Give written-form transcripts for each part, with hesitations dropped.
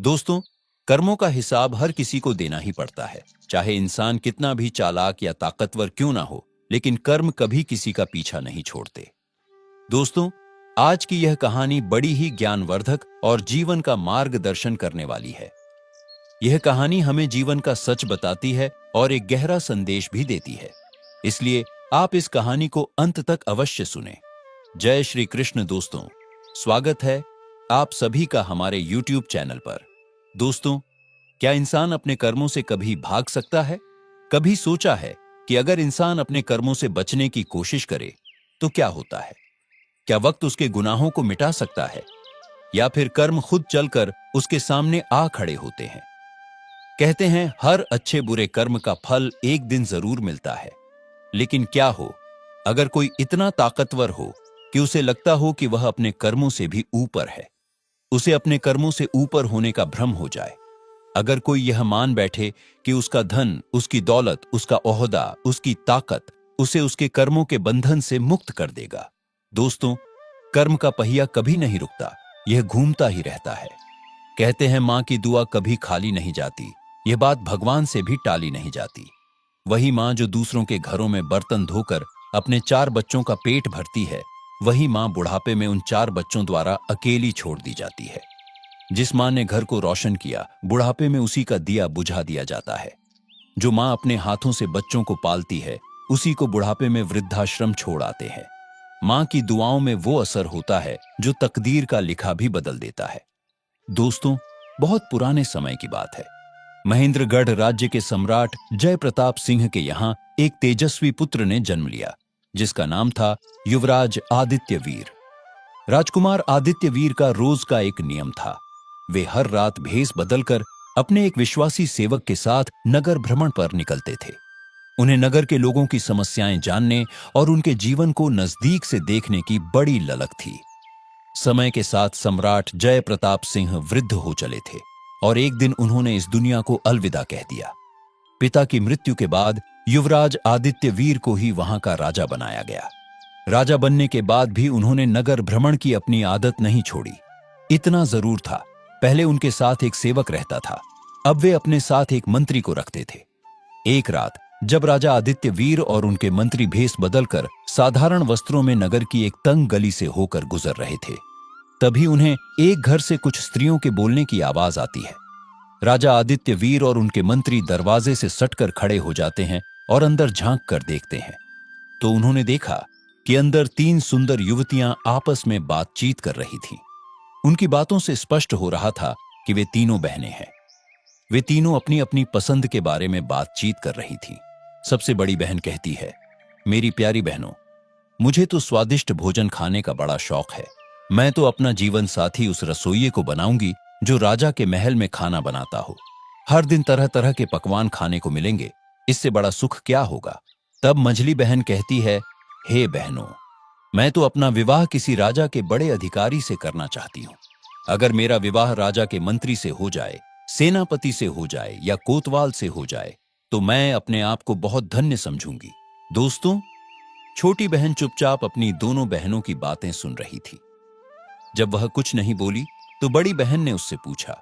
दोस्तों, कर्मों का हिसाब हर किसी को देना ही पड़ता है, चाहे इंसान कितना भी चालाक या ताकतवर क्यों ना हो, लेकिन कर्म कभी किसी का पीछा नहीं छोड़ते। दोस्तों, आज की यह कहानी बड़ी ही ज्ञानवर्धक और जीवन का मार्गदर्शन करने वाली है। यह कहानी हमें जीवन का सच बताती है और एक गहरा संदेश भी देती है। इसलिए आप इस कहानी को अंत तक अवश्य सुनें। जय श्री कृष्ण दोस्तों, स्वागत है आप सभी का हमारे YouTube चैनल पर। दोस्तों, क्या इंसान अपने कर्मों से कभी भाग सकता है? कभी सोचा है कि अगर इंसान अपने कर्मों से बचने की कोशिश करे तो क्या होता है? क्या वक्त उसके गुनाहों को मिटा सकता है या फिर कर्म खुद चलकर उसके सामने आ खड़े होते हैं? कहते हैं हर अच्छे बुरे कर्म का फल एक दिन जरूर मिलता है, लेकिन क्या हो अगर कोई इतना ताकतवर हो कि उसे लगता हो कि वह अपने कर्मों से भी ऊपर है, उसे अपने कर्मों से ऊपर होने का भ्रम हो जाए। अगर कोई यह मान बैठे कि उसका धन, उसकी दौलत, उसका ओहदा, उसकी ताकत उसे उसके कर्मों के बंधन से मुक्त कर देगा। दोस्तों, कर्म का पहिया कभी नहीं रुकता, यह घूमता ही रहता है। कहते हैं मां की दुआ कभी खाली नहीं जाती, यह बात भगवान से भी टाली नहीं जाती। वही मां जो दूसरों के घरों में बर्तन धोकर अपने 4 बच्चों का पेट भरती है, वही मां बुढ़ापे में उन 4 बच्चों द्वारा अकेली छोड़ दी जाती है। जिस मां ने घर को रोशन किया, बुढ़ापे में उसी का दिया बुझा दिया जाता है। जो मां अपने हाथों से बच्चों को पालती है, उसी को बुढ़ापे में वृद्धाश्रम छोड़ आते हैं। मां की दुआओं में वो असर होता है जो तकदीर का लिखा भी बदल देता है। दोस्तों, बहुत पुराने समय की बात है। महेंद्रगढ़ राज्य के सम्राट जय प्रताप सिंह के यहाँ एक तेजस्वी पुत्र ने जन्म लिया, जिसका नाम था युवराज आदित्य वीर। राजकुमार आदित्य वीर का रोज का एक नियम था। वे हर रात भेष बदलकर अपने एक विश्वासी सेवक के साथ नगर भ्रमण पर निकलते थे। उन्हें नगर के लोगों की समस्याएं जानने और उनके जीवन को नजदीक से देखने की बड़ी ललक थी। समय के साथ सम्राट जय प्रताप सिंह वृद्ध हो चले थे और एक दिन उन्होंने इस दुनिया को अलविदा कह दिया। पिता की मृत्यु के बाद युवराज आदित्य वीर को ही वहां का राजा बनाया गया। राजा बनने के बाद भी उन्होंने नगर भ्रमण की अपनी आदत नहीं छोड़ी। इतना जरूर था, पहले उनके साथ एक सेवक रहता था, अब वे अपने साथ एक मंत्री को रखते थे। एक रात जब राजा आदित्य वीर और उनके मंत्री भेष बदलकर साधारण वस्त्रों में नगर की एक तंग गली से होकर गुजर रहे थे, तभी उन्हें एक घर से कुछ स्त्रियों के बोलने की आवाज आती है। राजा आदित्य वीर और उनके मंत्री दरवाजे से सटकर खड़े हो जाते हैं और अंदर झांक कर देखते हैं तो उन्होंने देखा कि अंदर 3 सुंदर युवतियां आपस में बातचीत कर रही थीं। उनकी बातों से स्पष्ट हो रहा था कि वे तीनों बहनें हैं। वे तीनों अपनी अपनी पसंद के बारे में बातचीत कर रही थीं। सबसे बड़ी बहन कहती है, मेरी प्यारी बहनों, मुझे तो स्वादिष्ट भोजन खाने का बड़ा शौक है। मैं तो अपना जीवन साथी उस रसोइये को बनाऊंगी जो राजा के महल में खाना बनाता हो। हर दिन तरह तरह के पकवान खाने को मिलेंगे, इससे बड़ा सुख क्या होगा। तब मंझली बहन कहती है, हे बहनों, मैं तो अपना विवाह किसी राजा के बड़े अधिकारी से करना चाहती हूँ। अगर मेरा विवाह राजा के मंत्री से हो जाए, सेनापति से हो जाए या कोतवाल से हो जाए तो मैं अपने आप को बहुत धन्य समझूंगी। दोस्तों, छोटी बहन चुपचाप अपनी दोनों बहनों की बातें सुन रही थी। जब वह कुछ नहीं बोली तो बड़ी बहन ने उससे पूछा,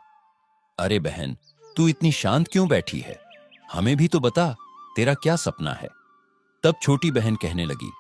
अरे बहन, तू इतनी शांत क्यों बैठी है? हमें भी तो बता, तेरा क्या सपना है? तब छोटी बहन कहने लगी,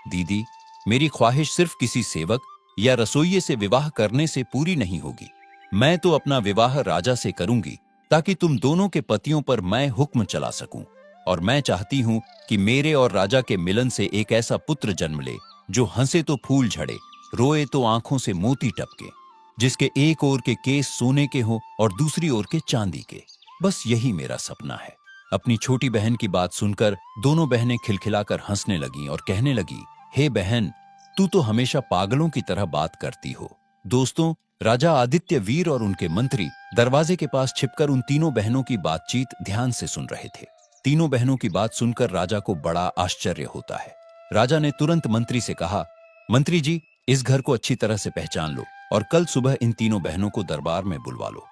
दीदी, मेरी ख्वाहिश सिर्फ किसी सेवक या रसोइये से विवाह करने से पूरी नहीं होगी। मैं तो अपना विवाह राजा से करूंगी ताकि तुम दोनों के पतियों पर मैं हुक्म चला सकूं। और मैं चाहती हूं कि मेरे और राजा के मिलन से एक ऐसा पुत्र जन्म ले जो हंसे तो फूल झड़े, रोए तो आंखों से मोती टपके, जिसके एक ओर के केस सोने के हों और दूसरी ओर के चांदी के। बस यही मेरा सपना है। अपनी छोटी बहन की बात सुनकर दोनों बहनें खिलखिलाकर हंसने लगीं और कहने लगी, हे बहन, तू तो हमेशा पागलों की तरह बात करती हो। दोस्तों, राजा आदित्य वीर और उनके मंत्री दरवाजे के पास छिपकर उन तीनों बहनों की बातचीत ध्यान से सुन रहे थे। तीनों बहनों की बात सुनकर राजा को बड़ा आश्चर्य होता है। राजा ने तुरंत मंत्री से कहा, मंत्री जी, इस घर को अच्छी तरह से पहचान लो और कल सुबह इन तीनों बहनों को दरबार में बुलवा लो।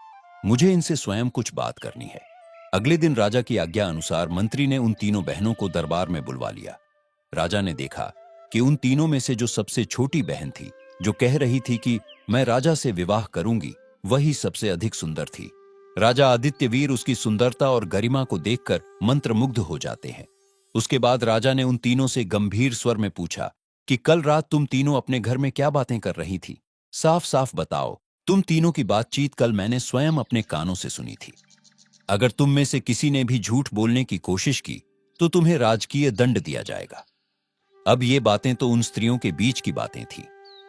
मुझे इनसे स्वयं कुछ बात करनी है। अगले दिन राजा की आज्ञा अनुसार मंत्री ने उन तीनों बहनों को दरबार में बुलवा लिया। राजा ने देखा कि उन तीनों में से जो सबसे छोटी बहन थी, जो कह रही थी कि मैं राजा से विवाह करूंगी, वही सबसे अधिक सुंदर थी। राजा आदित्यवीर उसकी सुंदरता और गरिमा को देखकर मंत्रमुग्ध हो जाते हैं। उसके बाद राजा ने उन तीनों से गंभीर स्वर में पूछा कि कल रात तुम तीनों अपने घर में क्या बातें कर रही थी? साफ साफ बताओ। तुम तीनों की बातचीत कल मैंने स्वयं अपने कानों से सुनी थी। अगर तुम में से किसी ने भी झूठ बोलने की कोशिश की तो तुम्हें राजकीय दंड दिया जाएगा। अब ये बातें तो उन स्त्रियों के बीच की बातें थी,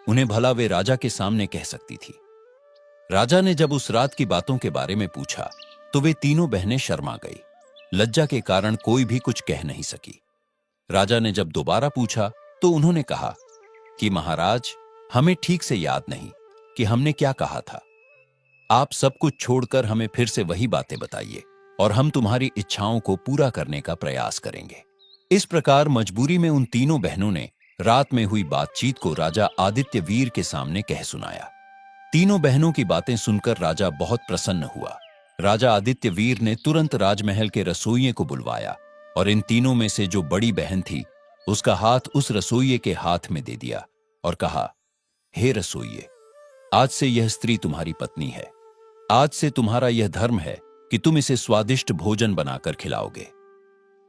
उन्हें भला वे राजा के सामने कह सकती थी। राजा ने जब उस रात की बातों के बारे में पूछा तो वे तीनों बहनें शर्मा गई। लज्जा के कारण कोई भी कुछ कह नहीं सकी। राजा ने जब दोबारा पूछा तो उन्होंने कहा कि महाराज, हमें ठीक से याद नहीं कि हमने क्या कहा था। आप सब कुछ छोड़कर हमें फिर से वही बातें बताइए और हम तुम्हारी इच्छाओं को पूरा करने का प्रयास करेंगे। इस प्रकार मजबूरी में उन तीनों बहनों ने रात में हुई बातचीत को राजा आदित्यवीर के सामने कह सुनाया। तीनों बहनों की बातें सुनकर राजा बहुत प्रसन्न हुआ। राजा आदित्यवीर ने तुरंत राजमहल के रसोइये को बुलवाया और इन तीनों में से जो बड़ी बहन थी उसका हाथ उस रसोइये के हाथ में दे दिया और कहा, हे रसोइये, आज से यह स्त्री तुम्हारी पत्नी है। आज से तुम्हारा यह धर्म है कि तुम इसे स्वादिष्ट भोजन बनाकर खिलाओगे।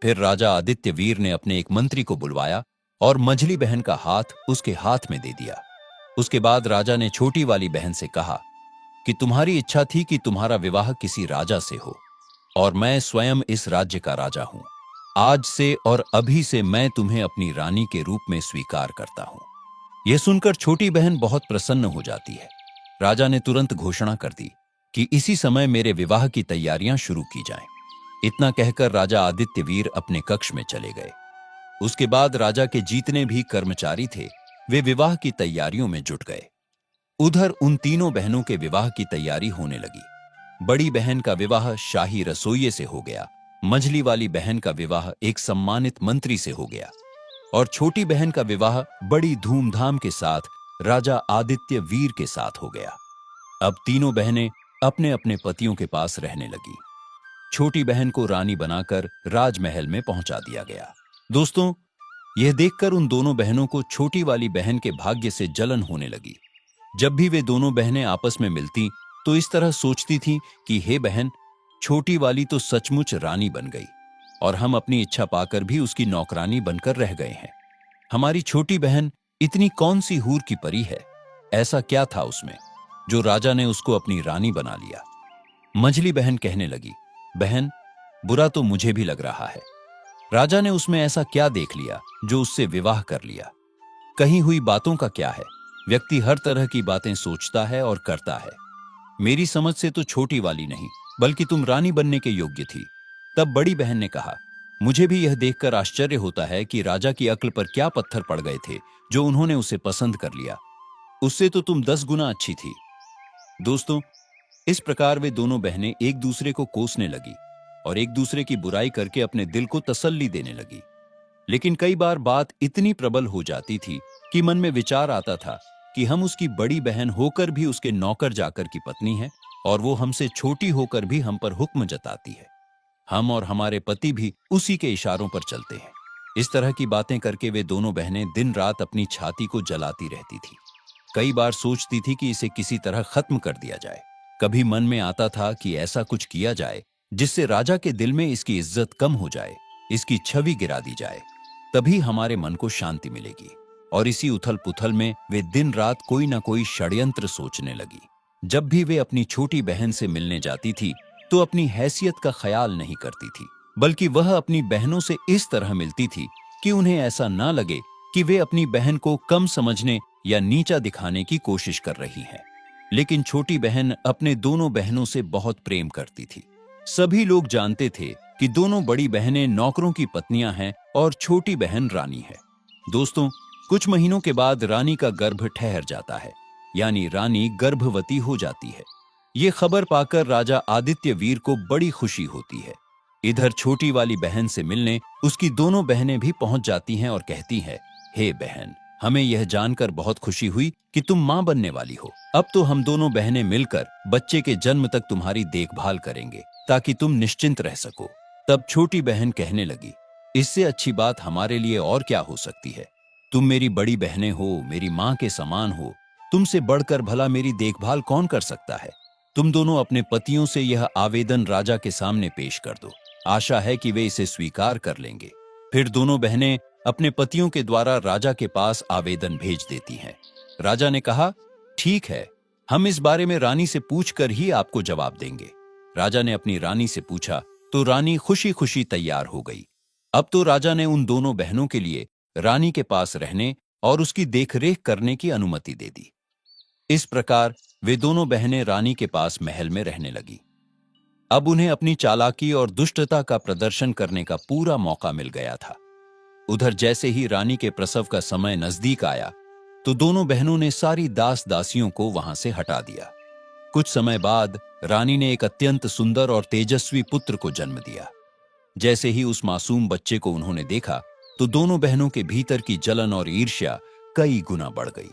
फिर राजा आदित्यवीर ने अपने एक मंत्री को बुलवाया और मझली बहन का हाथ उसके हाथ में दे दिया। उसके बाद राजा ने छोटी वाली बहन से कहा कि तुम्हारी इच्छा थी कि तुम्हारा विवाह किसी राजा से हो और मैं स्वयं इस राज्य का राजा हूं। आज से और अभी से मैं तुम्हें अपनी रानी के रूप में स्वीकार करता हूं। यह सुनकर छोटी बहन बहुत प्रसन्न हो जाती है। राजा ने तुरंत घोषणा कर दी कि इसी समय मेरे विवाह की तैयारियां शुरू की जाएं। इतना कहकर राजा आदित्यवीर अपने कक्ष में चले गए। उसके बाद राजा के जितने भी कर्मचारी थे वे विवाह की तैयारियों में जुट गए। उधर उन तीनों बहनों के विवाह की तैयारी होने लगी। बड़ी बहन का विवाह शाही रसोइये से हो गया, मझली वाली बहन का विवाह एक सम्मानित मंत्री से हो गया और छोटी बहन का विवाह बड़ी धूमधाम के साथ राजा आदित्यवीर के साथ हो गया। अब तीनों बहनें अपने अपने पतियों के पास रहने लगी। छोटी बहन को रानी बनाकर राजमहल में पहुंचा दिया गया। दोस्तों, यह देखकर उन दोनों बहनों को छोटी वाली बहन के भाग्य से जलन होने लगी। जब भी वे दोनों बहनें आपस में मिलती तो इस तरह सोचती थीं कि हे बहन, छोटी वाली तो सचमुच रानी बन गई और हम अपनी इच्छा पाकर भी उसकी नौकरानी बनकर रह गए हैं। हमारी छोटी बहन इतनी कौन सी हूर की परी है? ऐसा क्या था उसमें जो राजा ने उसको अपनी रानी बना लिया? मझली बहन कहने लगी, बहन, बुरा तो मुझे भी लग रहा है। राजा ने उसमें ऐसा क्या देख लिया जो उससे विवाह कर लिया? कही हुई बातों का क्या है? व्यक्ति हर तरह की बातें सोचता है और करता है। मेरी समझ से तो छोटी वाली नहीं बल्कि तुम रानी बनने के योग्य थी। तब बड़ी बहन ने कहा, मुझे भी यह देखकर आश्चर्य होता है कि राजा की अक्ल पर क्या पत्थर पड़ गए थे जो उन्होंने उसे पसंद कर लिया। उससे तो तुम 10 गुना अच्छी थी। दोस्तों, इस प्रकार वे दोनों बहनें एक दूसरे को कोसने लगी और एक दूसरे की बुराई करके अपने दिल को तसल्ली देने लगी। लेकिन कई बार बात इतनी प्रबल हो जाती थी कि मन में विचार आता था कि हम उसकी बड़ी बहन होकर भी उसके नौकर जाकर की पत्नी है और वो हमसे छोटी होकर भी हम पर हुक्म जताती है। हम और हमारे पति भी उसी के इशारों पर चलते हैं। इस तरह की बातें करके वे दोनों बहनें दिन रात अपनी छाती को जलाती रहती थी। कई बार सोचती थी कि इसे किसी तरह खत्म कर दिया जाए। कभी मन में आता था कि ऐसा कुछ किया जाए जिससे राजा के दिल में इसकी इज्जत कम हो जाए, इसकी छवि गिरा दी जाए, तभी हमारे मन को शांति मिलेगी। और इसी उथल पुथल में वे दिन रात कोई ना कोई षड्यंत्र सोचने लगी। जब भी वे अपनी छोटी बहन से मिलने जाती थी तो अपनी हैसियत का ख्याल नहीं करती थी, बल्कि वह अपनी बहनों से इस तरह मिलती थी कि उन्हें ऐसा ना लगे कि वे अपनी बहन को कम समझने या नीचा दिखाने की कोशिश कर रही हैं। लेकिन छोटी बहन अपने दोनों बहनों से बहुत प्रेम करती थी। सभी लोग जानते थे कि दोनों बड़ी बहनें नौकरों की पत्नियां हैं और छोटी बहन रानी है। दोस्तों, कुछ महीनों के बाद रानी का गर्भ ठहर जाता है, यानी रानी गर्भवती हो जाती है। ये खबर पाकर राजा आदित्यवीर को बड़ी खुशी होती है। इधर छोटी वाली बहन से मिलने उसकी दोनों बहनें भी पहुंच जाती हैं और कहती हैं, हे बहन, हमें यह जानकर बहुत खुशी हुई कि तुम मां बनने वाली हो। अब तो हम दोनों बहनें मिलकर बच्चे के जन्म तक तुम्हारी देखभाल करेंगे ताकि तुम निश्चिंत रह सको। तब छोटी बहन कहने लगी, इससे अच्छी बात हमारे लिए और क्या हो सकती है? तुम मेरी बड़ी बहनें हो, मेरी मां के समान हो, तुमसे बढ़कर भला मेरी देखभाल कौन कर सकता है? तुम दोनों अपने पतियों से यह आवेदन राजा के सामने पेश कर दो। आशा है कि वे इसे स्वीकार कर लेंगे। फिर दोनों बहनें अपने पतियों के द्वारा राजा के पास आवेदन भेज देती हैं। राजा ने कहा, ठीक है, हम इस बारे में रानी से पूछकर ही आपको जवाब देंगे। राजा ने अपनी रानी से पूछा तो रानी खुशी खुशी तैयार हो गई। अब तो राजा ने उन दोनों बहनों के लिए रानी के पास रहने और उसकी देखरेख करने की अनुमति दे दी। इस प्रकार वे दोनों बहनें रानी के पास महल में रहने लगी। अब उन्हें अपनी चालाकी और दुष्टता का प्रदर्शन करने का पूरा मौका मिल गया था। उधर जैसे ही रानी के प्रसव का समय नजदीक आया तो दोनों बहनों ने सारी दास दासियों को वहां से हटा दिया। कुछ समय बाद रानी ने एक अत्यंत सुंदर और तेजस्वी पुत्र को जन्म दिया। जैसे ही उस मासूम बच्चे को उन्होंने देखा तो दोनों बहनों के भीतर की जलन और ईर्ष्या कई गुना बढ़ गई।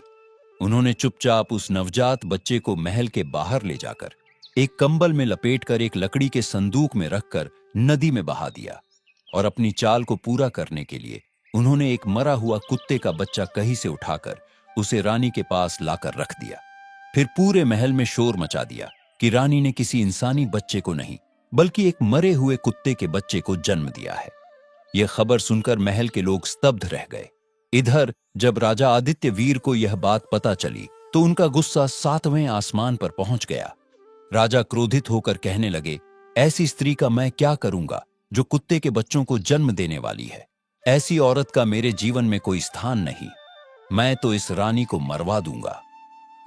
उन्होंने चुपचाप उस नवजात बच्चे को महल के बाहर ले जाकर एक कंबल में लपेटकर एक लकड़ी के संदूक में रखकर नदी में बहा दिया और अपनी चाल को पूरा करने के लिए उन्होंने एक मरा हुआ कुत्ते का बच्चा कहीं से उठाकर उसे रानी के पास लाकर रख दिया। फिर पूरे महल में शोर मचा दिया कि रानी ने किसी इंसानी बच्चे को नहीं बल्कि एक मरे हुए कुत्ते के बच्चे को जन्म दिया है। यह खबर सुनकर महल के लोग स्तब्ध रह गए। इधर जब राजा आदित्य वीर को यह बात पता चली तो उनका गुस्सा 7वें आसमान पर पहुंच गया। राजा क्रोधित होकर कहने लगे, ऐसी स्त्री का मैं क्या करूंगा जो कुत्ते के बच्चों को जन्म देने वाली है। ऐसी औरत का मेरे जीवन में कोई स्थान नहीं। मैं तो इस रानी को मरवा दूंगा।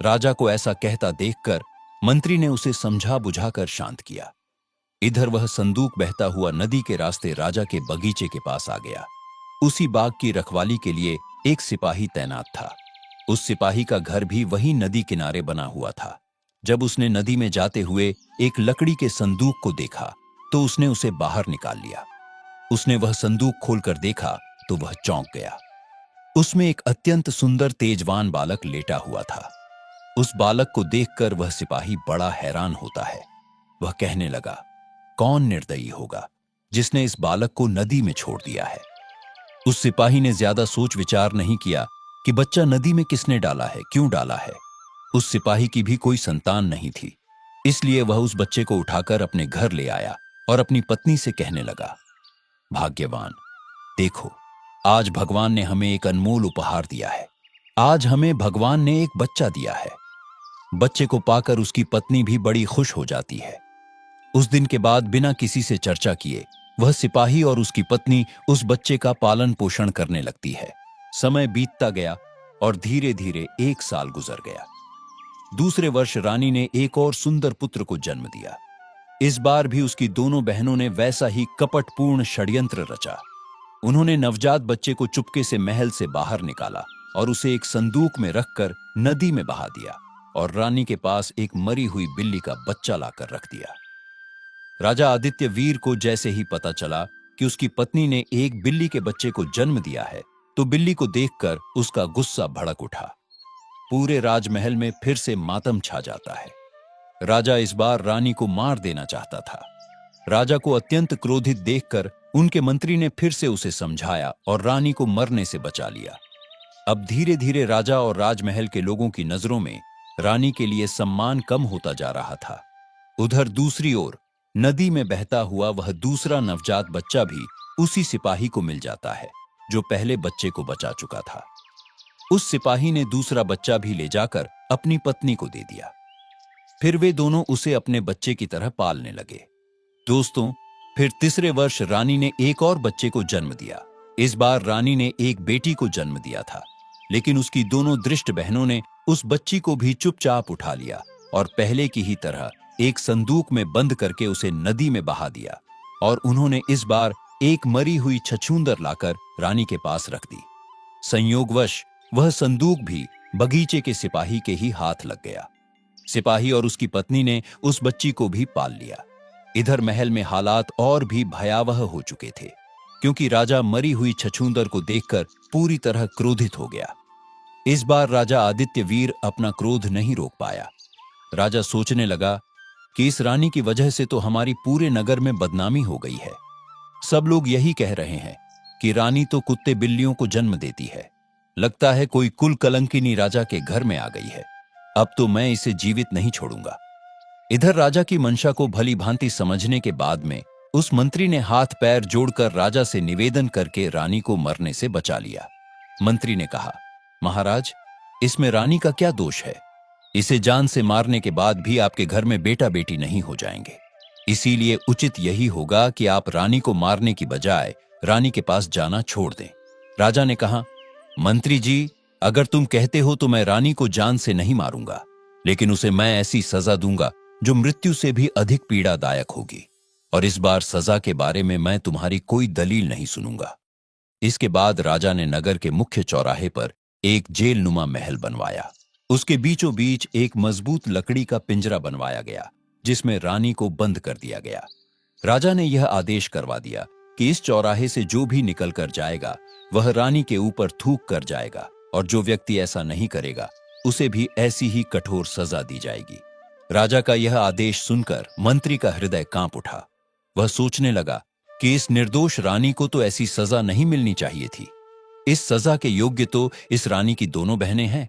राजा को ऐसा कहता देखकर मंत्री ने उसे समझा बुझाकर शांत किया। इधर वह संदूक बहता हुआ नदी के रास्ते राजा के बगीचे के पास आ गया। उसी बाग की रखवाली के लिए एक सिपाही तैनात था। उस सिपाही का घर भी वही नदी किनारे बना हुआ था। जब उसने नदी में जाते हुए एक लकड़ी के संदूक को देखा तो उसने उसे बाहर निकाल लिया। उसने वह संदूक खोलकर देखा तो वह चौंक गया। उसमें एक अत्यंत सुंदर तेजवान बालक लेटा हुआ था। उस बालक को देखकर वह सिपाही बड़ा हैरान होता है। वह कहने लगा, कौन निर्दयी होगा जिसने इस बालक को नदी में छोड़ दिया है। उस सिपाही ने ज्यादा सोच विचार नहीं किया कि बच्चा नदी में किसने डाला है, क्यों डाला है। उस सिपाही की भी कोई संतान नहीं थी, इसलिए वह उस बच्चे को उठाकर अपने घर ले आया और अपनी पत्नी से कहने लगा, भाग्यवान, देखो, आज भगवान ने हमें एक अनमोल उपहार दिया है। आज हमें भगवान ने एक बच्चा दिया है। बच्चे को पाकर उसकी पत्नी भी बड़ी खुश हो जाती है। उस दिन के बाद बिना किसी से चर्चा किए वह सिपाही और उसकी पत्नी उस बच्चे का पालन पोषण करने लगती है। समय बीतता गया और धीरे धीरे 1 साल गुजर गया। दूसरे वर्ष रानी ने एक और सुंदर पुत्र को जन्म दिया। इस बार भी उसकी दोनों बहनों ने वैसा ही कपटपूर्ण षड्यंत्र रचा। उन्होंने नवजात बच्चे को चुपके से महल से बाहर निकाला और उसे एक संदूक में रखकर नदी में बहा दिया और रानी के पास एक मरी हुई बिल्ली का बच्चा लाकर रख दिया। राजा आदित्य वीर को जैसे ही पता चला कि उसकी पत्नी ने एक बिल्ली के बच्चे को जन्म दिया है तो बिल्ली को देखकर उसका गुस्सा भड़क उठा। पूरे राजमहल में फिर से मातम छा जाता है। राजा इस बार रानी को मार देना चाहता था। राजा को अत्यंत क्रोधित देखकर उनके मंत्री ने फिर से उसे समझाया और रानी को मरने से बचा लिया। अब धीरे धीरे राजा और राजमहल के लोगों की नजरों में रानी के लिए सम्मान कम होता जा रहा था। उधर दूसरी ओर नदी में बहता हुआ वह दूसरा नवजात बच्चा भी उसी सिपाही को मिल जाता है जो पहले बच्चे को बचा चुका था। उस सिपाही ने दूसरा बच्चा भी ले जाकर अपनी पत्नी को दे दिया। फिर वे दोनों उसे अपने बच्चे की तरह पालने लगे। दोस्तों, फिर तीसरे वर्ष रानी ने एक और बच्चे को जन्म दिया। इस बार रानी ने एक बेटी को जन्म दिया था, लेकिन उसकी दोनों दृष्ट बहनों ने उस बच्ची को भी चुपचाप उठा लिया और पहले की ही तरह एक संदूक में बंद करके उसे नदी में बहा दिया और उन्होंने इस बार एक मरी हुई छछूंदर लाकर रानी के पास रख दी। संयोगवश वह संदूक भी बगीचे के सिपाही के ही हाथ लग गया। सिपाही और उसकी पत्नी ने उस बच्ची को भी पाल लिया। इधर महल में हालात और भी भयावह हो चुके थे, क्योंकि राजा मरी हुई छछूंदर को देखकर पूरी तरह क्रोधित हो गया। इस बार राजा आदित्य वीर अपना क्रोध नहीं रोक पाया। राजा सोचने लगा कि इस रानी की वजह से तो हमारी पूरे नगर में बदनामी हो गई है। सब लोग यही कह रहे हैं कि रानी तो कुत्ते बिल्लियों को जन्म देती है। लगता है कोई कुल कलंकिनी राजा के घर में आ गई है। अब तो मैं इसे जीवित नहीं छोड़ूंगा। इधर राजा की मंशा को भली भांति समझने के बाद में उस मंत्री ने हाथ पैर जोड़कर राजा से निवेदन करके रानी को मरने से बचा लिया। मंत्री ने कहा, महाराज, इसमें रानी का क्या दोष है? इसे जान से मारने के बाद भी आपके घर में बेटा बेटी नहीं हो जाएंगे। इसीलिए उचित यही होगा कि आप रानी को मारने की बजाय रानी के पास जाना छोड़ दें। राजा ने कहा, मंत्री जी, अगर तुम कहते हो तो मैं रानी को जान से नहीं मारूंगा, लेकिन उसे मैं ऐसी सजा दूंगा जो मृत्यु से भी अधिक पीड़ादायक होगी, और इस बार सजा के बारे में मैं तुम्हारी कोई दलील नहीं सुनूंगा। इसके बाद राजा ने नगर के मुख्य चौराहे पर एक जेल नुमा महल बनवाया। उसके बीचों बीच एक मजबूत लकड़ी का पिंजरा बनवाया गया, जिसमें रानी को बंद कर दिया गया। राजा ने यह आदेश करवा दिया कि इस चौराहे से जो भी निकल कर जाएगा वह रानी के ऊपर थूक कर जाएगा, और जो व्यक्ति ऐसा नहीं करेगा उसे भी ऐसी ही कठोर सजा दी जाएगी। राजा का यह आदेश सुनकर मंत्री का हृदय कांप उठा। वह सोचने लगा कि इस निर्दोष रानी को तो ऐसी सजा नहीं मिलनी चाहिए थी। इस सजा के योग्य तो इस रानी की दोनों बहनें हैं।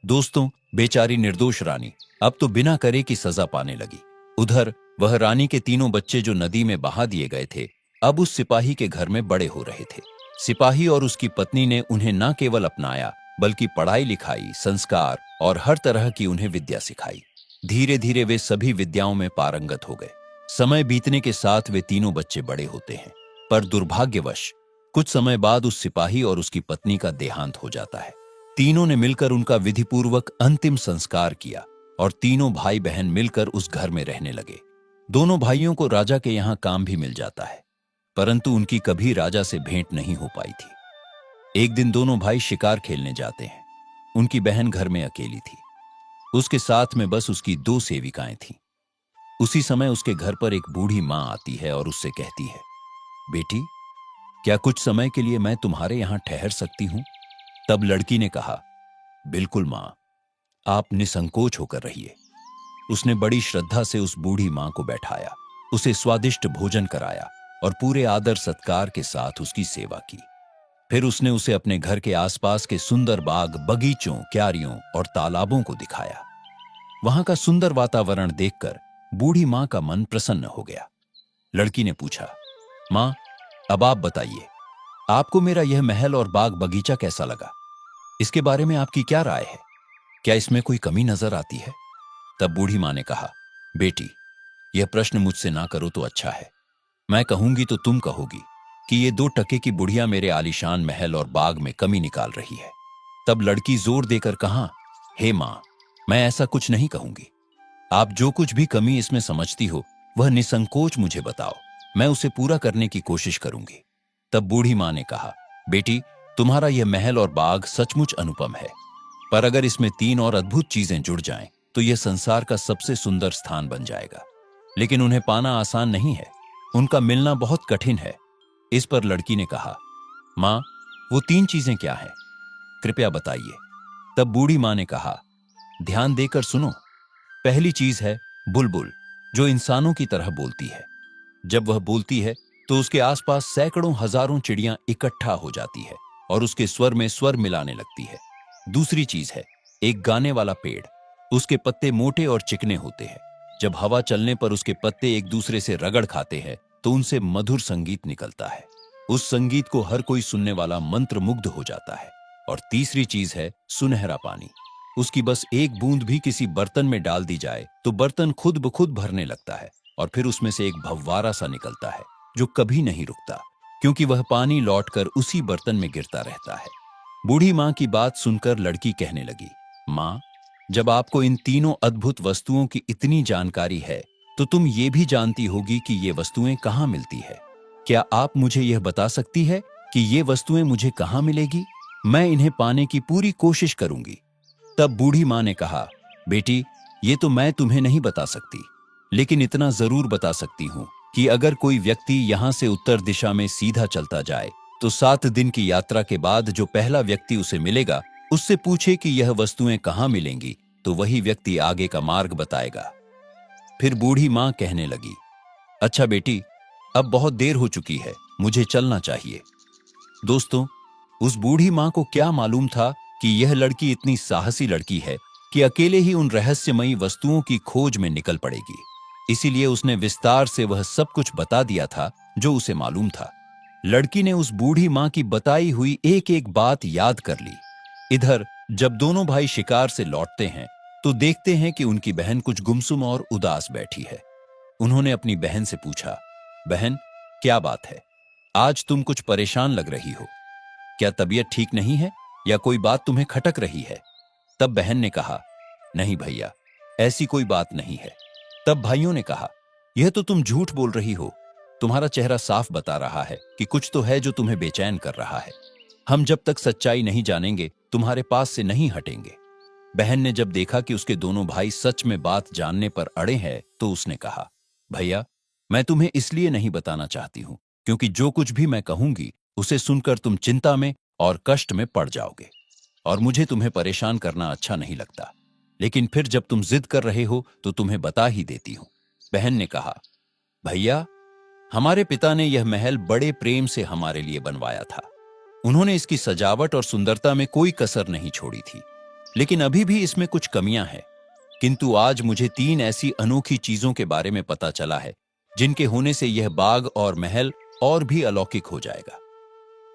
दोस्तों, बेचारी निर्दोष रानी अब तो बिना करे की सजा पाने लगी। उधर वह रानी के तीनों बच्चे जो नदी में बहा दिए गए थे, अब उस सिपाही के घर में बड़े हो रहे थे। सिपाही और उसकी पत्नी ने उन्हें न केवल अपनाया, बल्कि पढ़ाई लिखाई, संस्कार और हर तरह की उन्हें विद्या सिखाई। धीरे धीरे वे सभी विद्याओं में पारंगत हो गए। समय बीतने के साथ वे तीनों बच्चे बड़े होते हैं, पर दुर्भाग्यवश कुछ समय बाद उस सिपाही और उसकी पत्नी का देहांत हो जाता है। तीनों ने मिलकर उनका विधिपूर्वक अंतिम संस्कार किया, और तीनों भाई बहन मिलकर उस घर में रहने लगे। दोनों भाइयों को राजा के यहाँ काम भी मिल जाता है, परंतु उनकी कभी राजा से भेंट नहीं हो पाई थी। एक दिन दोनों भाई शिकार खेलने जाते हैं। उनकी बहन घर में अकेली थी। उसके साथ में बस उसकी 2 सेविकाएं थीं। उसी समय उसके घर पर एक बूढ़ी मां आती है और उससे कहती है, बेटी, क्या कुछ समय के लिए मैं तुम्हारे यहां ठहर सकती हूं? तब लड़की ने कहा, बिल्कुल मां, आप निसंकोच होकर रहिए। उसने बड़ी श्रद्धा से उस बूढ़ी मां को बैठाया, उसे स्वादिष्ट भोजन कराया और पूरे आदर सत्कार के साथ उसकी सेवा की। फिर उसने उसे अपने घर के आसपास के सुंदर बाग, बगीचों, क्यारियों और तालाबों को दिखाया। वहां का सुंदर वातावरण देखकर बूढ़ी मां का मन प्रसन्न हो गया। लड़की ने पूछा, मां, अब आप बताइए, आपको मेरा यह महल और बाग बगीचा कैसा लगा? इसके बारे में आपकी क्या राय है? क्या इसमें कोई कमी नजर आती है? तब बूढ़ी मां ने कहा, बेटी, यह प्रश्न मुझसे ना करो तो अच्छा है। मैं कहूंगी तो तुम कहोगी कि ये 2 टके की बुढ़िया मेरे आलीशान महल और बाग में कमी निकाल रही है। तब लड़की जोर देकर कहा, हे मां, मैं ऐसा कुछ नहीं कहूंगी। आप जो कुछ भी कमी इसमें समझती हो वह निसंकोच मुझे बताओ, मैं उसे पूरा करने की कोशिश करूंगी। तब बूढ़ी मां ने कहा, बेटी, तुम्हारा यह महल और बाग सचमुच अनुपम है, पर अगर इसमें 3 और अद्भुत चीजें जुड़ जाएं तो यह संसार का सबसे सुंदर स्थान बन जाएगा। लेकिन उन्हें पाना आसान नहीं है, उनका मिलना बहुत कठिन है। इस पर लड़की ने कहा, मां, वो 3 चीजें क्या हैं? कृपया बताइए। तब बूढ़ी मां ने कहा, ध्यान देकर सुनो। पहली चीज है बुलबुल, जो इंसानों की तरह बोलती है। जब वह बोलती है तो उसके आसपास सैकड़ों हजारों चिड़ियां इकट्ठा हो जाती है और उसके स्वर में स्वर मिलाने लगती है। दूसरी चीज है एक गाने वाला पेड़। उसके पत्ते मोटे और चिकने होते हैं। जब हवा चलने पर उसके पत्ते एक दूसरे से रगड़ खाते हैं तो उनसे मधुर संगीत निकलता है। उस संगीत को हर कोई सुनने वाला मंत्रमुग्ध हो जाता है। और तीसरी चीज है सुनहरा पानी। उसकी बस एक बूंद भी किसी बर्तन में डाल दी जाए तो बर्तन खुद ब खुद भरने लगता है, और फिर उसमें से एक भव्वारा सा निकलता है जो कभी नहीं रुकता, क्योंकि वह पानी लौटकर उसी बर्तन में गिरता रहता है। बूढ़ी मां की बात सुनकर लड़की कहने लगी, मां, जब आपको इन तीनों अद्भुत वस्तुओं की इतनी जानकारी है तो तुम ये भी जानती होगी कि ये वस्तुएं कहाँ मिलती है। क्या आप मुझे यह बता सकती है कि ये वस्तुएं मुझे कहाँ मिलेगी? मैं इन्हें पाने की पूरी कोशिश करूंगी। तब बूढ़ी मां ने कहा, बेटी, ये तो मैं तुम्हें नहीं बता सकती, लेकिन इतना जरूर बता सकती हूं कि अगर कोई व्यक्ति यहां से उत्तर दिशा में सीधा चलता जाए तो 7 दिन की यात्रा के बाद जो पहला व्यक्ति उसे मिलेगा उससे पूछे कि यह वस्तुएं कहाँ मिलेंगी, तो वही व्यक्ति आगे का मार्ग बताएगा। फिर बूढ़ी मां कहने लगी, अच्छा बेटी, अब बहुत देर हो चुकी है, मुझे चलना चाहिए। दोस्तों, उस बूढ़ी मां को क्या मालूम था कि यह लड़की इतनी साहसी लड़की है कि अकेले ही उन रहस्यमयी वस्तुओं की खोज में निकल पड़ेगी। इसीलिए उसने विस्तार से वह सब कुछ बता दिया था जो उसे मालूम था। लड़की ने उस बूढ़ी मां की बताई हुई एक एक बात याद कर ली। इधर जब दोनों भाई शिकार से लौटते हैं तो देखते हैं कि उनकी बहन कुछ गुमसुम और उदास बैठी है। उन्होंने अपनी बहन से पूछा, बहन, क्या बात है? आज तुम कुछ परेशान लग रही हो। क्या तबीयत ठीक नहीं है या कोई बात तुम्हें खटक रही है? तब बहन ने कहा, नहीं भैया, ऐसी कोई बात नहीं है। तब भाइयों ने कहा, यह तो तुम झूठ बोल रही हो। तुम्हारा चेहरा साफ बता रहा है कि कुछ तो है जो तुम्हें बेचैन कर रहा है। हम जब तक सच्चाई नहीं जानेंगे तुम्हारे पास से नहीं हटेंगे। बहन ने जब देखा कि उसके दोनों भाई सच में बात जानने पर अड़े हैं तो उसने कहा, भैया, मैं तुम्हें इसलिए नहीं बताना चाहती हूं क्योंकि जो कुछ भी मैं कहूंगी उसे सुनकर तुम चिंता में और कष्ट में पड़ जाओगे और मुझे तुम्हें परेशान करना अच्छा नहीं लगता। लेकिन फिर जब तुम जिद कर रहे हो तो तुम्हें बता ही देती हूं। बहन ने कहा, भैया, हमारे पिता ने यह महल बड़े प्रेम से हमारे लिए बनवाया था। उन्होंने इसकी सजावट और सुंदरता में कोई कसर नहीं छोड़ी थी, लेकिन अभी भी इसमें कुछ कमियां हैं। किंतु आज मुझे 3 ऐसी अनोखी चीजों के बारे में पता चला है जिनके होने से यह बाग और महल और भी अलौकिक हो जाएगा।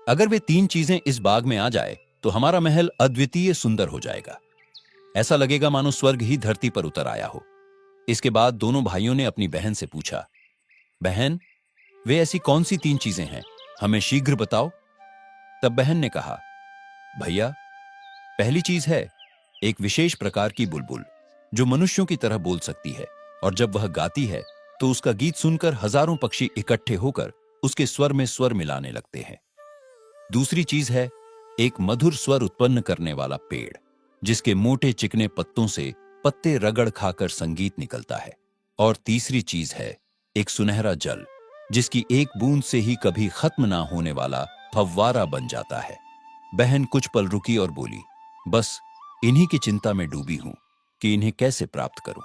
अगर वे 3 चीजें इस बाग में आ जाए तो हमारा महल अद्वितीय सुंदर हो जाएगा। ऐसा लगेगा मानो स्वर्ग ही धरती पर उतर आया हो। इसके बाद दोनों भाइयों ने अपनी बहन से पूछा, बहन, वे ऐसी कौन सी 3 चीजें हैं? हमें शीघ्र बताओ। तब बहन ने कहा, भैया, पहली चीज है एक विशेष प्रकार की बुलबुल जो मनुष्यों की तरह बोल सकती है और जब वह गाती है तो उसका गीत सुनकर हजारों पक्षी इकट्ठे होकर उसके स्वर में स्वर मिलाने लगते हैं। दूसरी चीज है एक मधुर स्वर उत्पन्न करने वाला पेड़ जिसके मोटे चिकने पत्तों से पत्ते रगड़ खाकर संगीत निकलता है। और तीसरी चीज है एक सुनहरा जल जिसकी एक बूंद से ही कभी खत्म ना होने वाला फव्वारा बन जाता है। बहन कुछ पल रुकी और बोली, बस इन्हीं की चिंता में डूबी हूं कि इन्हें कैसे प्राप्त करूं।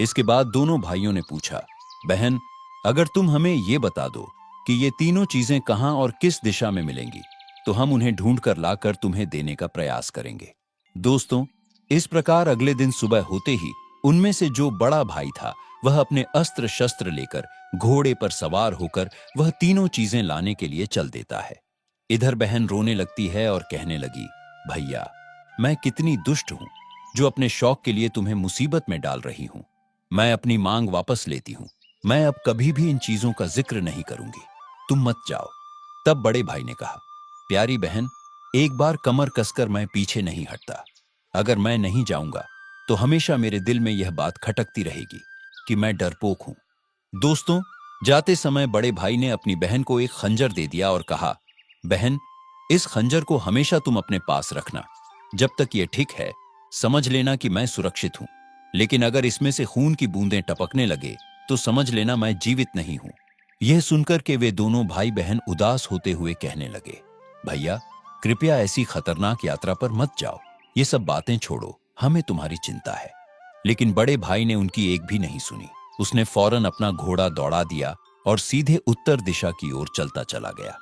इसके बाद दोनों भाइयों ने पूछा, बहन, अगर तुम हमें ये बता दो कि ये तीनों चीजें कहां और किस दिशा में मिलेंगी तो हम उन्हें ढूंढ कर लाकर तुम्हें देने का प्रयास करेंगे। दोस्तों, इस प्रकार अगले दिन सुबह होते ही उनमें से जो बड़ा भाई था वह अपने अस्त्र शस्त्र लेकर घोड़े पर सवार होकर वह तीनों चीजें लाने के लिए चल देता है। इधर बहन रोने लगती है और कहने लगी, भैया, मैं कितनी दुष्ट हूं जो अपने शौक के लिए तुम्हें मुसीबत में डाल रही हूं। मैं अपनी मांग वापस लेती हूं। मैं अब कभी भी इन चीजों का जिक्र नहीं करूंगी। तुम मत जाओ। तब बड़े भाई ने कहा, प्यारी बहन, एक बार कमर कसकर मैं पीछे नहीं हटता। अगर मैं नहीं जाऊंगा तो हमेशा मेरे दिल में यह बात खटकती रहेगी कि मैं डरपोक हूं। दोस्तों, जाते समय बड़े भाई ने अपनी बहन को एक खंजर दे दिया और कहा, बहन, इस खंजर को हमेशा तुम अपने पास रखना। जब तक यह ठीक है समझ लेना कि मैं सुरक्षित हूं, लेकिन अगर इसमें से खून की बूंदें टपकने लगे तो समझ लेना मैं जीवित नहीं हूं। यह सुनकर के वे दोनों भाई बहन उदास होते हुए कहने लगे, भैया, कृपया ऐसी खतरनाक यात्रा पर मत जाओ। ये सब बातें छोड़ो, हमें तुम्हारी चिंता है। लेकिन बड़े भाई ने उनकी एक भी नहीं सुनी। उसने फौरन अपना घोड़ा दौड़ा दिया और सीधे उत्तर दिशा की ओर चलता चला गया।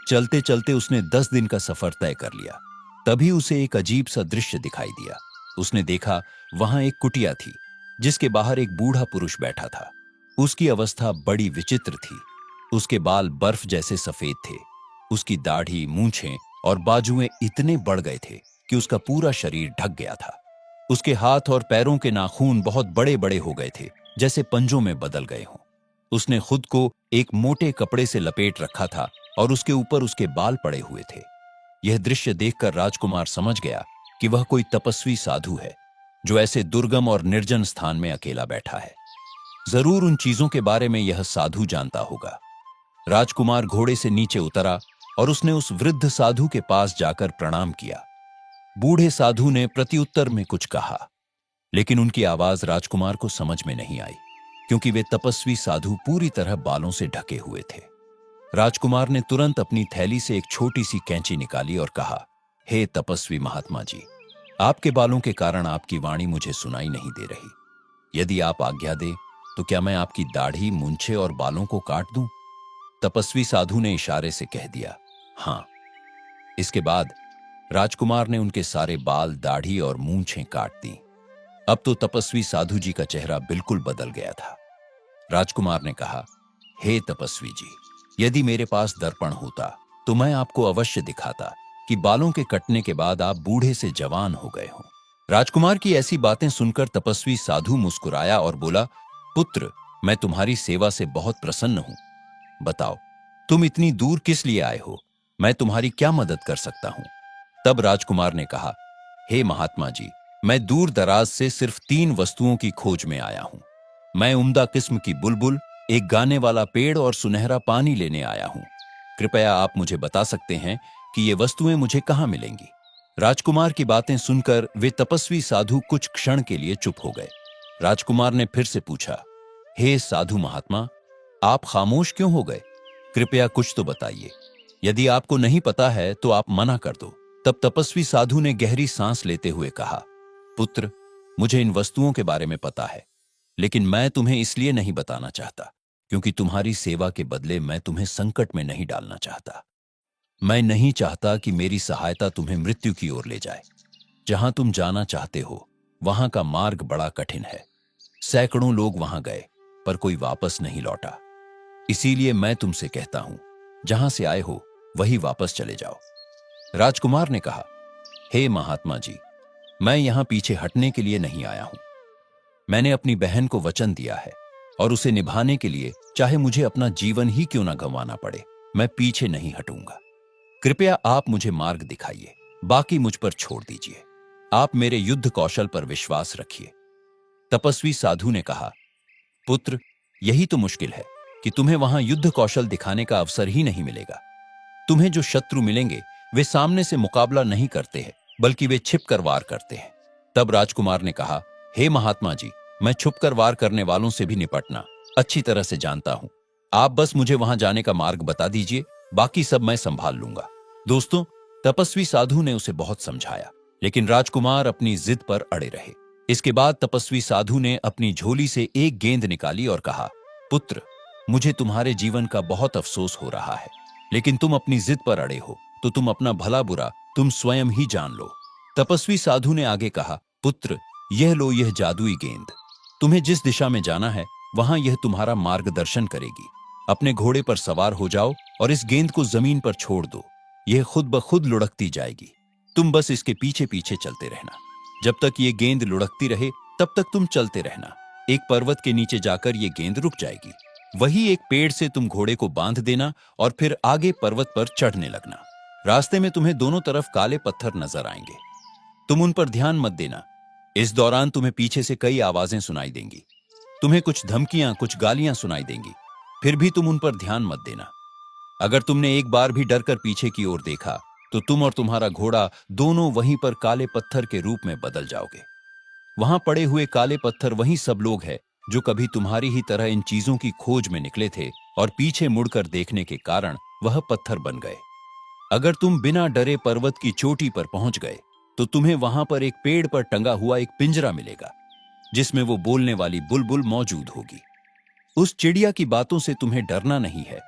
चलते चलते उसने 10 दिन का सफर तय कर लिया। तभी उसे एक अजीब सा दृश्य दिखाई दिया। उसने देखा वहां एक कुटिया थी जिसके बाहर एक बूढ़ा पुरुष बैठा था। उसकी अवस्था बड़ी विचित्र थी। उसके बाल बर्फ जैसे सफेद थे। उसकी दाढ़ी, मूंछें और बाजुएं इतने बढ़ गए थे कि उसका पूरा शरीर ढक गया था। उसके हाथ और पैरों के नाखून बहुत बड़े बड़े हो गए थे, जैसे पंजों में बदल गए हों। उसने खुद को एक मोटे कपड़े से लपेट रखा था और उसके ऊपर उसके बाल पड़े हुए थे। यह दृश्य देखकर राजकुमार समझ गया कि वह कोई तपस्वी साधु है जो ऐसे दुर्गम और निर्जन स्थान में अकेला बैठा है। जरूर उन चीजों के बारे में यह साधु जानता होगा। राजकुमार घोड़े से नीचे उतरा और उसने उस वृद्ध साधु के पास जाकर प्रणाम किया। बूढ़े साधु ने प्रत्युत्तर में कुछ कहा, लेकिन उनकी आवाज राजकुमार को समझ में नहीं आई क्योंकि वे तपस्वी साधु पूरी तरह बालों से ढके हुए थे। राजकुमार ने तुरंत अपनी थैली से एक छोटी सी कैंची निकाली और कहा, हे तपस्वी महात्मा जी, आपके बालों के कारण आपकी वाणी मुझे सुनाई नहीं दे रही। यदि आप आज्ञा दें तो क्या मैं आपकी दाढ़ी, मूंछें और बालों को काट दूं? तपस्वी साधु ने इशारे से कह दिया, हां। इसके बाद राजकुमार ने उनके सारे बाल, दाढ़ी और मूंछें काट दी। अब तो तपस्वी साधु जी का चेहरा बिल्कुल बदल गया था। राजकुमार ने कहा, हे तपस्वी जी, यदि मेरे पास दर्पण होता तो मैं आपको अवश्य दिखाता कि बालों के कटने के बाद आप बूढ़े से जवान हो गए हो। राजकुमार की ऐसी बातें सुनकर तपस्वी साधु मुस्कुराया और बोला, पुत्र, मैं तुम्हारी सेवा से बहुत प्रसन्न हूं। बताओ, तुम इतनी दूर किस लिए आए हो? मैं तुम्हारी क्या मदद कर सकता हूं? तब राजकुमार ने कहा, हे महात्मा जी, मैं दूर दराज से सिर्फ 3 वस्तुओं की खोज में आया हूं। मैं उम्दा किस्म की बुलबुल, एक गाने वाला पेड़ और सुनहरा पानी लेने आया हूं। कृपया आप मुझे बता सकते हैं कि ये वस्तुएं मुझे कहां मिलेंगी? राजकुमार की बातें सुनकर वे तपस्वी साधु कुछ क्षण के लिए चुप हो गए। राजकुमार ने फिर से पूछा, हे साधु महात्मा, आप खामोश क्यों हो गए? कृपया कुछ तो बताइए। यदि आपको नहीं पता है तो आप मना कर दो। तब तपस्वी साधु ने गहरी सांस लेते हुए कहा, पुत्र, मुझे इन वस्तुओं के बारे में पता है, लेकिन मैं तुम्हें इसलिए नहीं बताना चाहता क्योंकि तुम्हारी सेवा के बदले मैं तुम्हें संकट में नहीं डालना चाहता। मैं नहीं चाहता कि मेरी सहायता तुम्हें मृत्यु की ओर ले जाए। जहां तुम जाना चाहते हो वहां का मार्ग बड़ा कठिन है। सैकड़ों लोग वहां गए पर कोई वापस नहीं लौटा। इसीलिए मैं तुमसे कहता हूं, जहां से आए हो वही वापस चले जाओ। राजकुमार ने कहा, हे महात्मा जी, मैं यहां पीछे हटने के लिए नहीं आया हूं। मैंने अपनी बहन को वचन दिया है और उसे निभाने के लिए चाहे मुझे अपना जीवन ही क्यों ना गंवाना पड़े, मैं पीछे नहीं हटूंगा। कृपया आप मुझे मार्ग दिखाइए, बाकी मुझ पर छोड़ दीजिए। आप मेरे युद्ध कौशल पर विश्वास रखिए। तपस्वी साधु ने कहा, पुत्र, यही तो मुश्किल है कि तुम्हें वहां युद्ध कौशल दिखाने का अवसर ही नहीं मिलेगा। तुम्हें जो शत्रु मिलेंगे वे सामने से मुकाबला नहीं करते हैं, बल्कि वे छिपकर वार करते हैं। तब राजकुमार ने कहा, हे महात्मा जी, मैं छुपकर वार करने वालों से भी निपटना अच्छी तरह से जानता हूं। आप बस मुझे वहां जाने का मार्ग बता दीजिए, बाकी सब मैं संभाल लूंगा। दोस्तों, तपस्वी साधु ने उसे बहुत समझाया, लेकिन राजकुमार अपनी जिद पर अड़े रहे। इसके बाद तपस्वी साधु ने अपनी झोली से एक गेंद निकाली और कहा, पुत्र, मुझे तुम्हारे जीवन का बहुत अफसोस हो रहा है, लेकिन तुम अपनी जिद पर अड़े हो तो तुम अपना भला बुरा तुम स्वयं ही जान लो। तपस्वी साधु ने आगे कहा, पुत्र, यह लो यह जादुई गेंद। तुम्हें जिस दिशा में जाना है वहां यह तुम्हारा मार्गदर्शन करेगी। अपने घोड़े पर सवार हो जाओ और इस गेंद को जमीन पर छोड़ दो। यह खुद ब खुद लुढ़कती जाएगी। तुम बस इसके पीछे पीछे चलते रहना। जब तक ये गेंद लुढ़कती रहे तब तक तुम चलते रहना। एक पर्वत के नीचे जाकर ये गेंद रुक जाएगी। वही एक पेड़ से तुम घोड़े को बांध देना और फिर आगे पर्वत पर चढ़ने लगना। रास्ते में तुम्हें दोनों तरफ काले पत्थर नजर आएंगे। तुम उन पर ध्यान मत देना। इस दौरान तुम्हें पीछे से कई आवाजें सुनाई देंगी। तुम्हें कुछ धमकियां, कुछ गालियां सुनाई देंगी। फिर भी तुम उन पर ध्यान मत देना। अगर तुमने एक बार भी डरकर पीछे की ओर देखा तो तुम और तुम्हारा घोड़ा दोनों वहीं पर काले पत्थर के रूप में बदल जाओगे। वहां पड़े हुए काले पत्थर वही सब लोग हैं जो कभी तुम्हारी ही तरह इन चीजों की खोज में निकले थे और पीछे मुड़कर देखने के कारण वह पत्थर बन गए। अगर तुम बिना डरे पर्वत की चोटी पर पहुंच गए तो तुम्हें वहां पर एक पेड़ पर टंगा हुआ एक पिंजरा मिलेगा जिसमें वो बोलने वाली बुलबुल मौजूद होगी। उस चिड़िया की बातों से तुम्हें डरना नहीं है,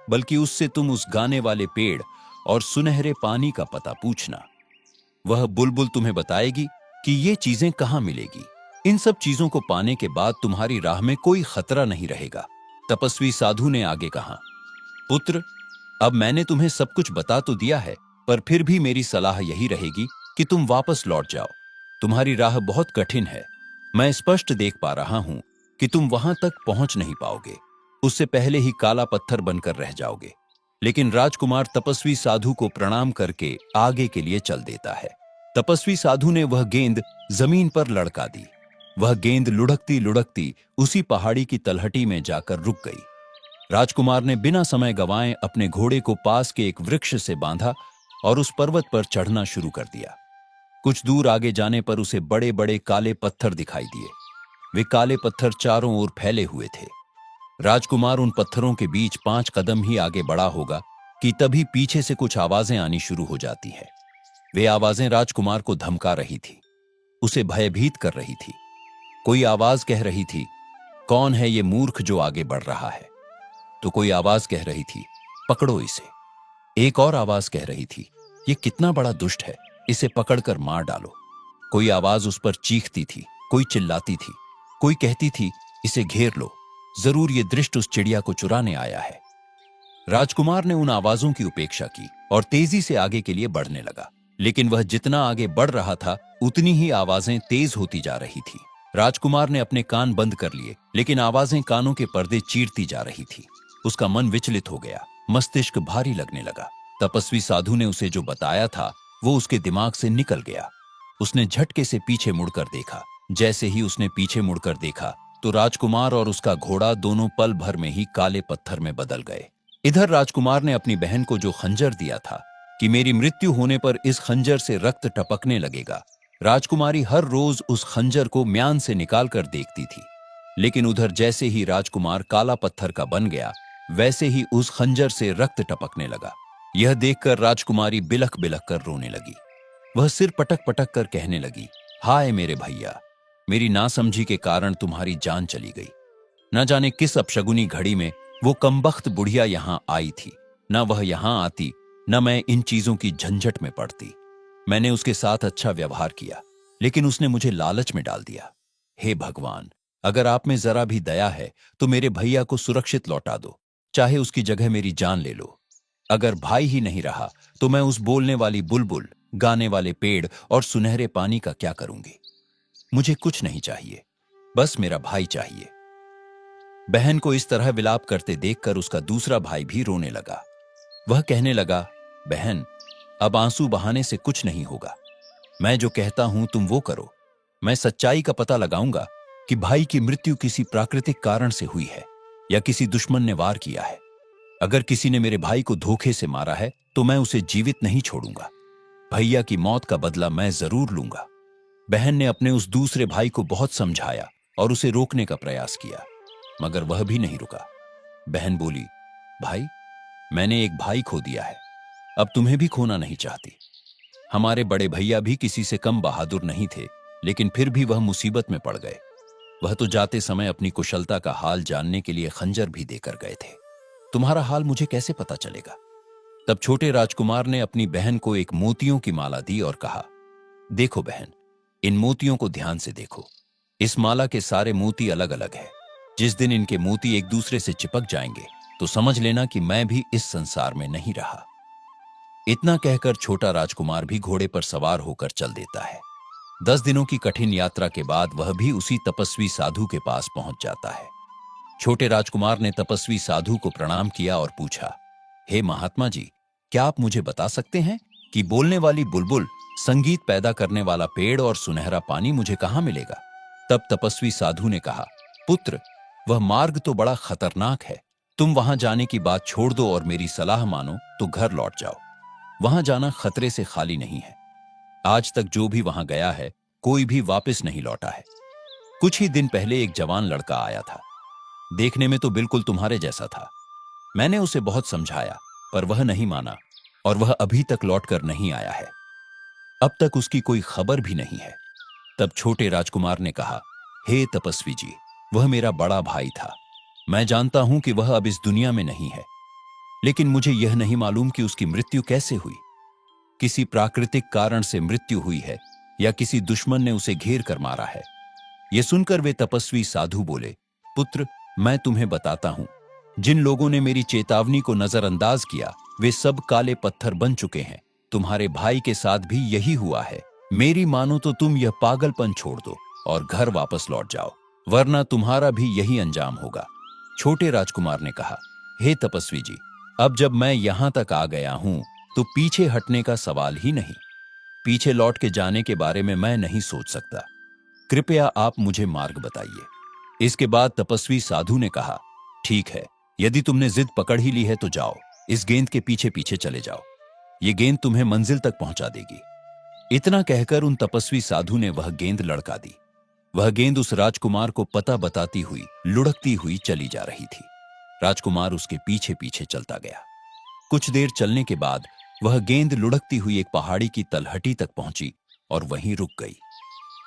बल्कि उससे तुम उस गाने वाले पेड़ और सुनहरे पानी का पता पूछना। वह बुलबुल तुम्हें बताएगी कि ये चीजें कहां मिलेगी। इन सब चीजों को पाने के बाद तुम्हारी राह में कोई खतरा नहीं रहेगा। तपस्वी साधु ने आगे कहा, पुत्र, अब मैंने तुम्हें सब कुछ बता तो दिया है, पर फिर भी मेरी सलाह यही रहेगी कि तुम वापस लौट जाओ। तुम्हारी राह बहुत कठिन है। मैं स्पष्ट देख पा रहा हूं कि तुम वहां तक पहुंच नहीं पाओगे। उससे पहले ही काला पत्थर बनकर रह जाओगे। लेकिन राजकुमार तपस्वी साधु को प्रणाम करके आगे के लिए चल देता है। तपस्वी साधु ने वह गेंद जमीन पर लड़का दी। वह गेंद लुढ़कती लुढ़कती उसी पहाड़ी की तलहटी में जाकर रुक गई। राजकुमार ने बिना समय गंवाए अपने घोड़े को पास के एक वृक्ष से बांधा और उस पर्वत पर चढ़ना शुरू कर दिया। कुछ दूर आगे जाने पर उसे बड़े बड़े काले पत्थर दिखाई दिए। वे काले पत्थर चारों ओर फैले हुए थे। राजकुमार उन पत्थरों के बीच 5 कदम ही आगे बढ़ा होगा कि तभी पीछे से कुछ आवाजें आनी शुरू हो जाती हैं। वे आवाजें राजकुमार को धमका रही थी, उसे भयभीत कर रही थी। कोई आवाज कह रही थी, कौन है ये मूर्ख जो आगे बढ़ रहा है? तो कोई आवाज कह रही थी, पकड़ो इसे। एक और आवाज कह रही थी, ये कितना बड़ा दुष्ट है, इसे पकड़कर मार डालो। कोई आवाज उस पर चीखती थी, कोई चिल्लाती थी, कोई कहती थी इसे घेर लो, जरूर ये दृष्ट उस चिड़िया को चुराने आया है। राजकुमार ने उन आवाजों की उपेक्षा की और तेजी से आगे के लिए बढ़ने लगा। लेकिन वह जितना आगे बढ़ रहा था उतनी ही आवाजें तेज होती जा रही थी। राजकुमार ने अपने कान बंद कर लिए, लेकिन आवाजें कानों के पर्दे चीरती जा रही थी। उसका मन विचलित हो गया, मस्तिष्क भारी लगने लगा। तपस्वी साधु ने उसे जो बताया था वो उसके दिमाग से निकल गया। उसने झटके से पीछे मुड़कर देखा। जैसे ही उसने पीछे मुड़कर देखा तो राजकुमार और उसका घोड़ा दोनों पल भर में ही काले पत्थर में बदल गए। इधर राजकुमार ने अपनी बहन को जो खंजर दिया था कि मेरी मृत्यु होने पर इस खंजर से रक्त टपकने लगेगा, राजकुमारी हर रोज उस खंजर को म्यान से निकालकर देखती थी। लेकिन उधर जैसे ही राजकुमार काला पत्थर का बन गया, वैसे ही उस खंजर से रक्त टपकने लगा। यह देखकर राजकुमारी बिलख बिलख कर रोने लगी। वह सिर पटक पटक कर कहने लगी, हाय मेरे भैया, मेरी नासमझी के कारण तुम्हारी जान चली गई। न जाने किस अपशगुनी घड़ी में वो कमबख्त बुढ़िया यहां आई थी। न वह यहां आती, न मैं इन चीजों की झंझट में पड़ती। मैंने उसके साथ अच्छा व्यवहार किया, लेकिन उसने मुझे लालच में डाल दिया। हे भगवान, अगर आप में जरा भी दया है तो मेरे भैया को सुरक्षित लौटा दो, चाहे उसकी जगह मेरी जान ले लो। अगर भाई ही नहीं रहा तो मैं उस बोलने वाली बुलबुल, गाने वाले पेड़ और सुनहरे पानी का क्या करूंगी। मुझे कुछ नहीं चाहिए, बस मेरा भाई चाहिए। बहन को इस तरह विलाप करते देखकर उसका दूसरा भाई भी रोने लगा। वह कहने लगा, बहन, अब आंसू बहाने से कुछ नहीं होगा। मैं जो कहता हूं तुम वो करो। मैं सच्चाई का पता लगाऊंगा कि भाई की मृत्यु किसी प्राकृतिक कारण से हुई है या किसी दुश्मन ने वार किया है। अगर किसी ने मेरे भाई को धोखे से मारा है तो मैं उसे जीवित नहीं छोड़ूंगा। भैया की मौत का बदला मैं जरूर लूंगा। बहन ने अपने उस दूसरे भाई को बहुत समझाया और उसे रोकने का प्रयास किया, मगर वह भी नहीं रुका। बहन बोली, भाई, मैंने एक भाई खो दिया है, अब तुम्हें भी खोना नहीं चाहती। हमारे बड़े भैया भी किसी से कम बहादुर नहीं थे, लेकिन फिर भी वह मुसीबत में पड़ गए। वह तो जाते समय अपनी कुशलता का हाल जानने के लिए खंजर भी देकर गए थे। तुम्हारा हाल मुझे कैसे पता चलेगा। तब छोटे राजकुमार ने अपनी बहन को एक मोतियों की माला दी और कहा, देखो बहन, इन मोतियों को ध्यान से देखो। इस माला के सारे मोती अलग अलग हैं। जिस दिन इनके मोती एक दूसरे से चिपक जाएंगे तो समझ लेना कि मैं भी इस संसार में नहीं रहा। इतना कहकर छोटा राजकुमार भी घोड़े पर सवार होकर चल देता है। 10 दिनों की कठिन यात्रा के बाद वह भी उसी तपस्वी साधु के पास पहुंच जाता है। छोटे राजकुमार ने तपस्वी साधु को प्रणाम किया और पूछा, हे महात्मा जी, क्या आप मुझे बता सकते हैं कि बोलने वाली बुलबुल, संगीत पैदा करने वाला पेड़ और सुनहरा पानी मुझे कहां मिलेगा। तब तपस्वी साधु ने कहा, पुत्र, वह मार्ग तो बड़ा खतरनाक है। तुम वहां जाने की बात छोड़ दो और मेरी सलाह मानो तो घर लौट जाओ। वहां जाना खतरे से खाली नहीं है। आज तक जो भी वहां गया है कोई भी वापस नहीं लौटा है। कुछ ही दिन पहले एक जवान लड़का आया था। देखने में तो बिल्कुल तुम्हारे जैसा था। मैंने उसे बहुत समझाया पर वह नहीं माना और वह अभी तक लौटकर नहीं आया है। अब तक उसकी कोई खबर भी नहीं है। तब छोटे राजकुमार ने कहा, हे तपस्वी जी, वह मेरा बड़ा भाई था। मैं जानता हूं कि वह अब इस दुनिया में नहीं है, लेकिन मुझे यह नहीं मालूम कि उसकी मृत्यु कैसे हुई। किसी प्राकृतिक कारण से मृत्यु हुई है या किसी दुश्मन ने उसे घेर कर मारा है। यह सुनकर वे तपस्वी साधु बोले, पुत्र, मैं तुम्हें बताता हूं, जिन लोगों ने मेरी चेतावनी को नजरअंदाज किया वे सब काले पत्थर बन चुके हैं। तुम्हारे भाई के साथ भी यही हुआ है। मेरी मानो तो तुम यह पागलपन छोड़ दो और घर वापस लौट जाओ, वरना तुम्हारा भी यही अंजाम होगा। छोटे राजकुमार ने कहा, हे तपस्वी जी, अब जब मैं यहां तक आ गया हूं तो पीछे हटने का सवाल ही नहीं। पीछे लौट के जाने के बारे में मैं नहीं सोच सकता। कृपया आप मुझे मार्ग बताइए। इसके बाद तपस्वी साधु ने कहा, ठीक है, यदि तुमने जिद पकड़ ही ली है तो जाओ, इस गेंद के पीछे पीछे चले जाओ। ये गेंद तुम्हें मंजिल तक पहुंचा देगी। इतना कहकर उन तपस्वी साधु ने वह गेंद लड़का दी। वह गेंद उस राजकुमार को पता बताती हुई लुढ़कती हुई चली जा रही थी। राजकुमार उसके पीछे पीछे चलता गया। कुछ देर चलने के बाद वह गेंद लुढ़कती हुई एक पहाड़ी की तलहटी तक पहुंची और वहीं रुक गई।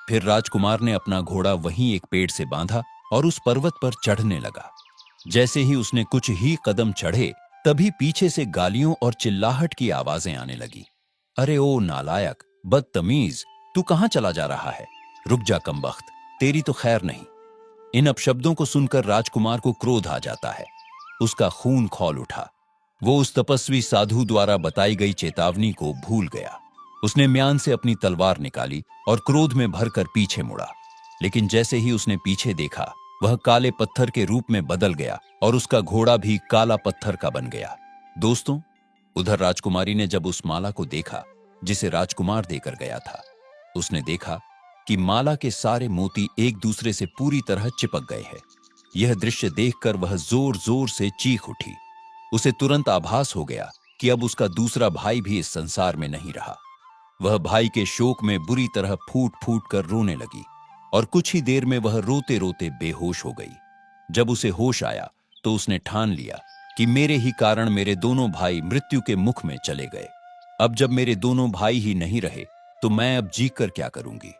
फिर राजकुमार ने अपना घोड़ा वहीं एक पेड़ से बांधा और उस पर्वत पर चढ़ने लगा। जैसे ही उसने कुछ ही कदम चढ़े तभी पीछे से गालियों और चिल्लाहट की आवाजें आने लगी। अरे ओ नालायक, बदतमीज, तू कहां चला जा रहा है? रुक जा कमबख्त, तेरी तो खैर नहीं। इन अपशब्दों को सुनकर राजकुमार को क्रोध आ जाता है। उसका खून खौल उठा। वो उस तपस्वी साधु द्वारा बताई गई चेतावनी को भूल गया। उसने म्यान से अपनी तलवार निकाली और क्रोध में भरकर पीछे मुड़ा। लेकिन जैसे ही उसने पीछे देखा, वह काले पत्थर के रूप में बदल गया और उसका घोड़ा भी काला पत्थर का बन गया। दोस्तों, उधर राजकुमारी ने जब उस माला को देखा जिसे राजकुमार देकर गया था, उसने देखा कि माला के सारे मोती एक दूसरे से पूरी तरह चिपक गए हैं। यह दृश्य देखकर वह जोर जोर से चीख उठी। उसे तुरंत आभास हो गया कि अब उसका दूसरा भाई भी इस संसार में नहीं रहा। वह भाई के शोक में बुरी तरह फूट फूट कर रोने लगी और कुछ ही देर में वह रोते रोते बेहोश हो गई। जब उसे होश आया तो उसने ठान लिया कि मेरे ही कारण मेरे दोनों भाई मृत्यु के मुख में चले गए। अब जब मेरे दोनों भाई ही नहीं रहे तो मैं अब जी कर क्या करूंगी।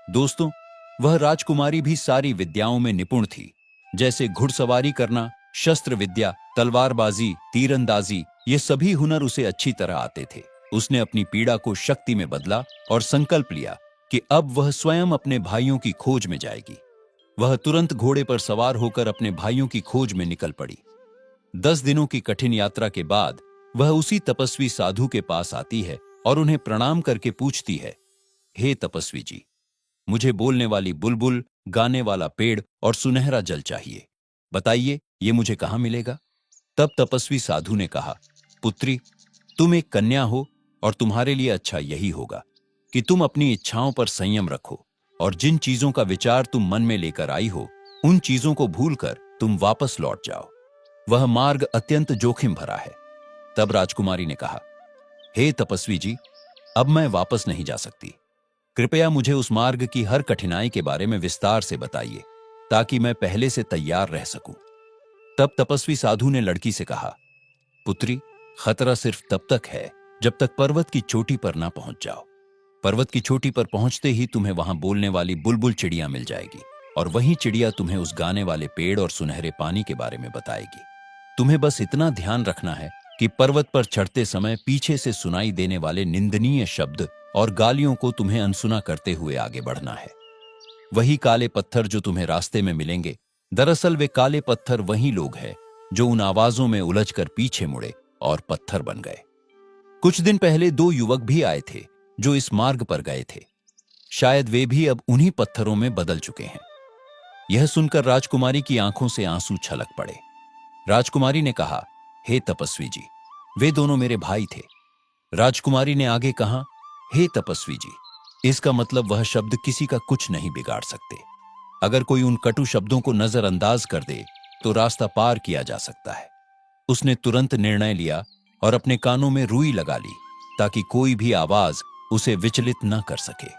दोस्तों, वह राजकुमारी भी सारी विद्याओं में निपुण थी, जैसे घुड़सवारी करना, शस्त्र विद्या, तलवारबाजी, तीरंदाजी, ये सभी हुनर उसे अच्छी तरह आते थे। उसने अपनी पीड़ा को शक्ति में बदला और संकल्प लिया कि अब वह स्वयं अपने भाइयों की खोज में जाएगी। वह तुरंत घोड़े पर सवार होकर अपने भाइयों की खोज में निकल पड़ी। 10 दिनों की कठिन यात्रा के बाद वह उसी तपस्वी साधु के पास आती है और उन्हें प्रणाम करके पूछती है, हे तपस्वी जी, मुझे बोलने वाली बुलबुल, गाने वाला पेड़ और सुनहरा जल चाहिए। बताइए, ये मुझे कहां मिलेगा? तब तपस्वी साधु ने कहा, पुत्री, तुम एक कन्या हो और तुम्हारे लिए अच्छा यही होगा कि तुम अपनी इच्छाओं पर संयम रखो और जिन चीजों का विचार तुम मन में लेकर आई हो, उन चीजों को भूलकर तुम वापस लौट जाओ। वह मार्ग अत्यंत जोखिम भरा है। तब राजकुमारी ने कहा, हे तपस्वी जी, अब मैं वापस नहीं जा सकती। कृपया मुझे उस मार्ग की हर कठिनाई के बारे में विस्तार से बताइए ताकि मैं पहले से तैयार रह सकूं। तब तपस्वी साधु ने लड़की से कहा, पुत्री, खतरा सिर्फ तब तक है जब तक पर्वत की चोटी पर ना पहुंच जाओ। पर्वत की चोटी पर पहुंचते ही तुम्हें वहां बोलने वाली बुलबुल चिड़िया मिल जाएगी और वही चिड़िया तुम्हें उस गाने वाले पेड़ और सुनहरे पानी के बारे में बताएगी। तुम्हें बस इतना ध्यान रखना है कि पर्वत पर चढ़ते समय पीछे से सुनाई देने वाले निंदनीय शब्द और गालियों को तुम्हें अनसुना करते हुए आगे बढ़ना है। वही काले पत्थर जो तुम्हें रास्ते में मिलेंगे, दरअसल वे काले पत्थर वही लोग हैं जो उन आवाजों में उलझकर पीछे मुड़े और पत्थर बन गए। कुछ दिन पहले 2 युवक भी आए थे जो इस मार्ग पर गए थे। शायद वे भी अब उन्हीं पत्थरों में बदल चुके हैं। यह सुनकर राजकुमारी की आंखों से आंसू छलक पड़े। राजकुमारी ने कहा, हे तपस्वी जी, वे दोनों मेरे भाई थे। राजकुमारी ने आगे कहा, हे तपस्वी जी, इसका मतलब वह शब्द किसी का कुछ नहीं बिगाड़ सकते। अगर कोई उन कटु शब्दों को नजरअंदाज कर दे तो रास्ता पार किया जा सकता है। उसने तुरंत निर्णय लिया और अपने कानों में रुई लगा ली ताकि कोई भी आवाज उसे विचलित न कर सके।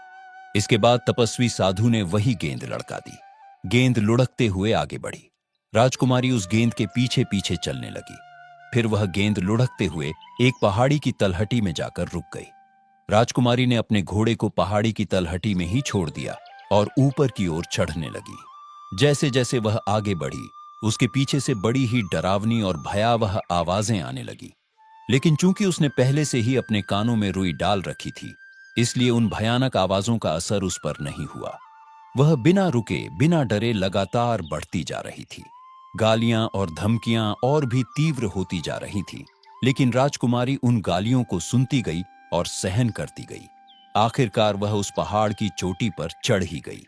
इसके बाद तपस्वी साधु ने वही गेंद लड़का दी। गेंद लुढ़कते हुए आगे बढ़ी। राजकुमारी उस गेंद के पीछे पीछे चलने लगी। फिर वह गेंद लुढ़कते हुए एक पहाड़ी की तलहटी में जाकर रुक गई। राजकुमारी ने अपने घोड़े को पहाड़ी की तलहटी में ही छोड़ दिया और ऊपर की ओर चढ़ने लगी। जैसे जैसे वह आगे बढ़ी, उसके पीछे से बड़ी ही डरावनी और भयावह आवाजें आने लगी। लेकिन चूंकि उसने पहले से ही अपने कानों में रुई डाल रखी थी, इसलिए उन भयानक आवाजों का असर उस पर नहीं हुआ। वह बिना रुके, बिना डरे लगातार बढ़ती जा रही थी। गालियां और धमकियां और भी तीव्र होती जा रही थी, लेकिन राजकुमारी उन गालियों को सुनती गई और सहन करती गई। आखिरकार वह उस पहाड़ की चोटी पर चढ़ ही गई।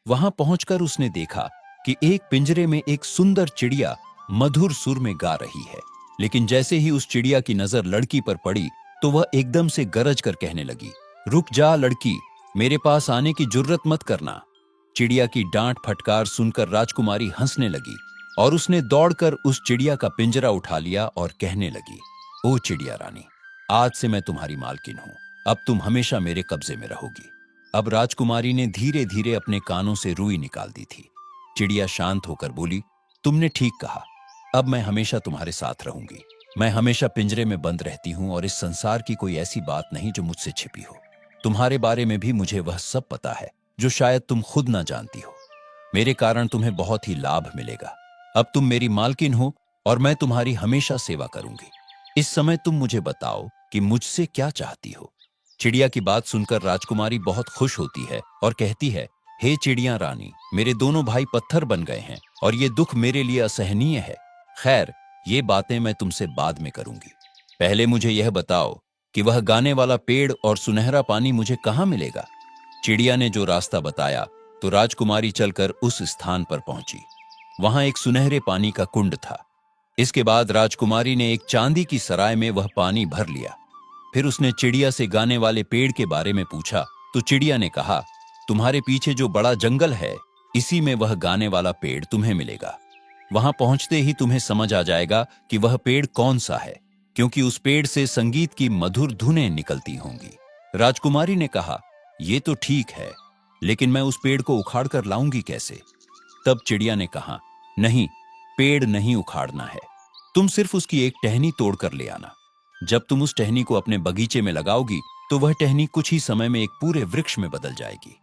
वहां पहुंचकर उसने देखा कि एक पिंजरे में एक सुंदर चिड़िया मधुर सुर में गा रही है। लेकिन जैसे ही उस चिड़िया की नजर लड़की पर पड़ी तो वह एकदम से गरज कर कहने लगी, रुक जा लड़की, मेरे पास आने की जुर्रत मत करना। चिड़िया की डांट फटकार सुनकर राजकुमारी हंसने लगी और उसने दौड़कर उस चिड़िया का पिंजरा उठा लिया और कहने लगी, ओ चिड़िया रानी, आज से मैं तुम्हारी मालकिन हूं। अब तुम हमेशा मेरे कब्जे में रहोगी। अब राजकुमारी ने धीरे धीरे अपने कानों से रुई निकाल दी थी। चिड़िया शांत होकर बोली, तुमने ठीक कहा, अब मैं हमेशा तुम्हारे साथ रहूंगी। मैं हमेशा पिंजरे में बंद रहती हूं और इस संसार की कोई ऐसी बात नहीं जो मुझसे छिपी हो। तुम्हारे बारे में भी मुझे वह सब पता है जो शायद तुम खुद ना जानती हो। मेरे कारण तुम्हें बहुत ही लाभ मिलेगा। अब तुम मेरी मालकिन हो और मैं तुम्हारी हमेशा सेवा करूंगी। इस समय तुम मुझे बताओ कि मुझसे क्या चाहती हो। चिड़िया की बात सुनकर राजकुमारी बहुत खुश होती है और कहती है, हे चिड़िया रानी, मेरे दोनों भाई पत्थर बन गए हैं और ये दुख मेरे लिए असहनीय है। खैर, ये बातें मैं तुमसे बाद में करूंगी। पहले मुझे यह बताओ कि वह गाने वाला पेड़ और सुनहरा पानी मुझे कहाँ मिलेगा। चिड़िया ने जो रास्ता बताया तो राजकुमारी चलकर उस स्थान पर पहुंची। वहां एक सुनहरे पानी का कुंड था। इसके बाद राजकुमारी ने एक चांदी की सराय में वह पानी भर लिया। फिर उसने चिड़िया से गाने वाले पेड़ के बारे में पूछा तो चिड़िया ने कहा, तुम्हारे पीछे जो बड़ा जंगल है, इसी में वह गाने वाला पेड़ तुम्हें मिलेगा। वहां पहुंचते ही तुम्हें समझ आ जाएगा कि वह पेड़ कौन सा है, क्योंकि उस पेड़ से संगीत की मधुर धुनें निकलती होंगी। राजकुमारी ने कहा, ये तो ठीक है, लेकिन मैं उस पेड़ को उखाड़ कर लाऊंगी कैसे? तब चिड़िया ने कहा, नहीं, पेड़ नहीं उखाड़ना है, तुम सिर्फ उसकी एक टहनी तोड़ कर ले आना। जब तुम उस टहनी को अपने बगीचे में लगाओगी तो वह टहनी कुछ ही समय में एक पूरे वृक्ष में बदल जाएगी।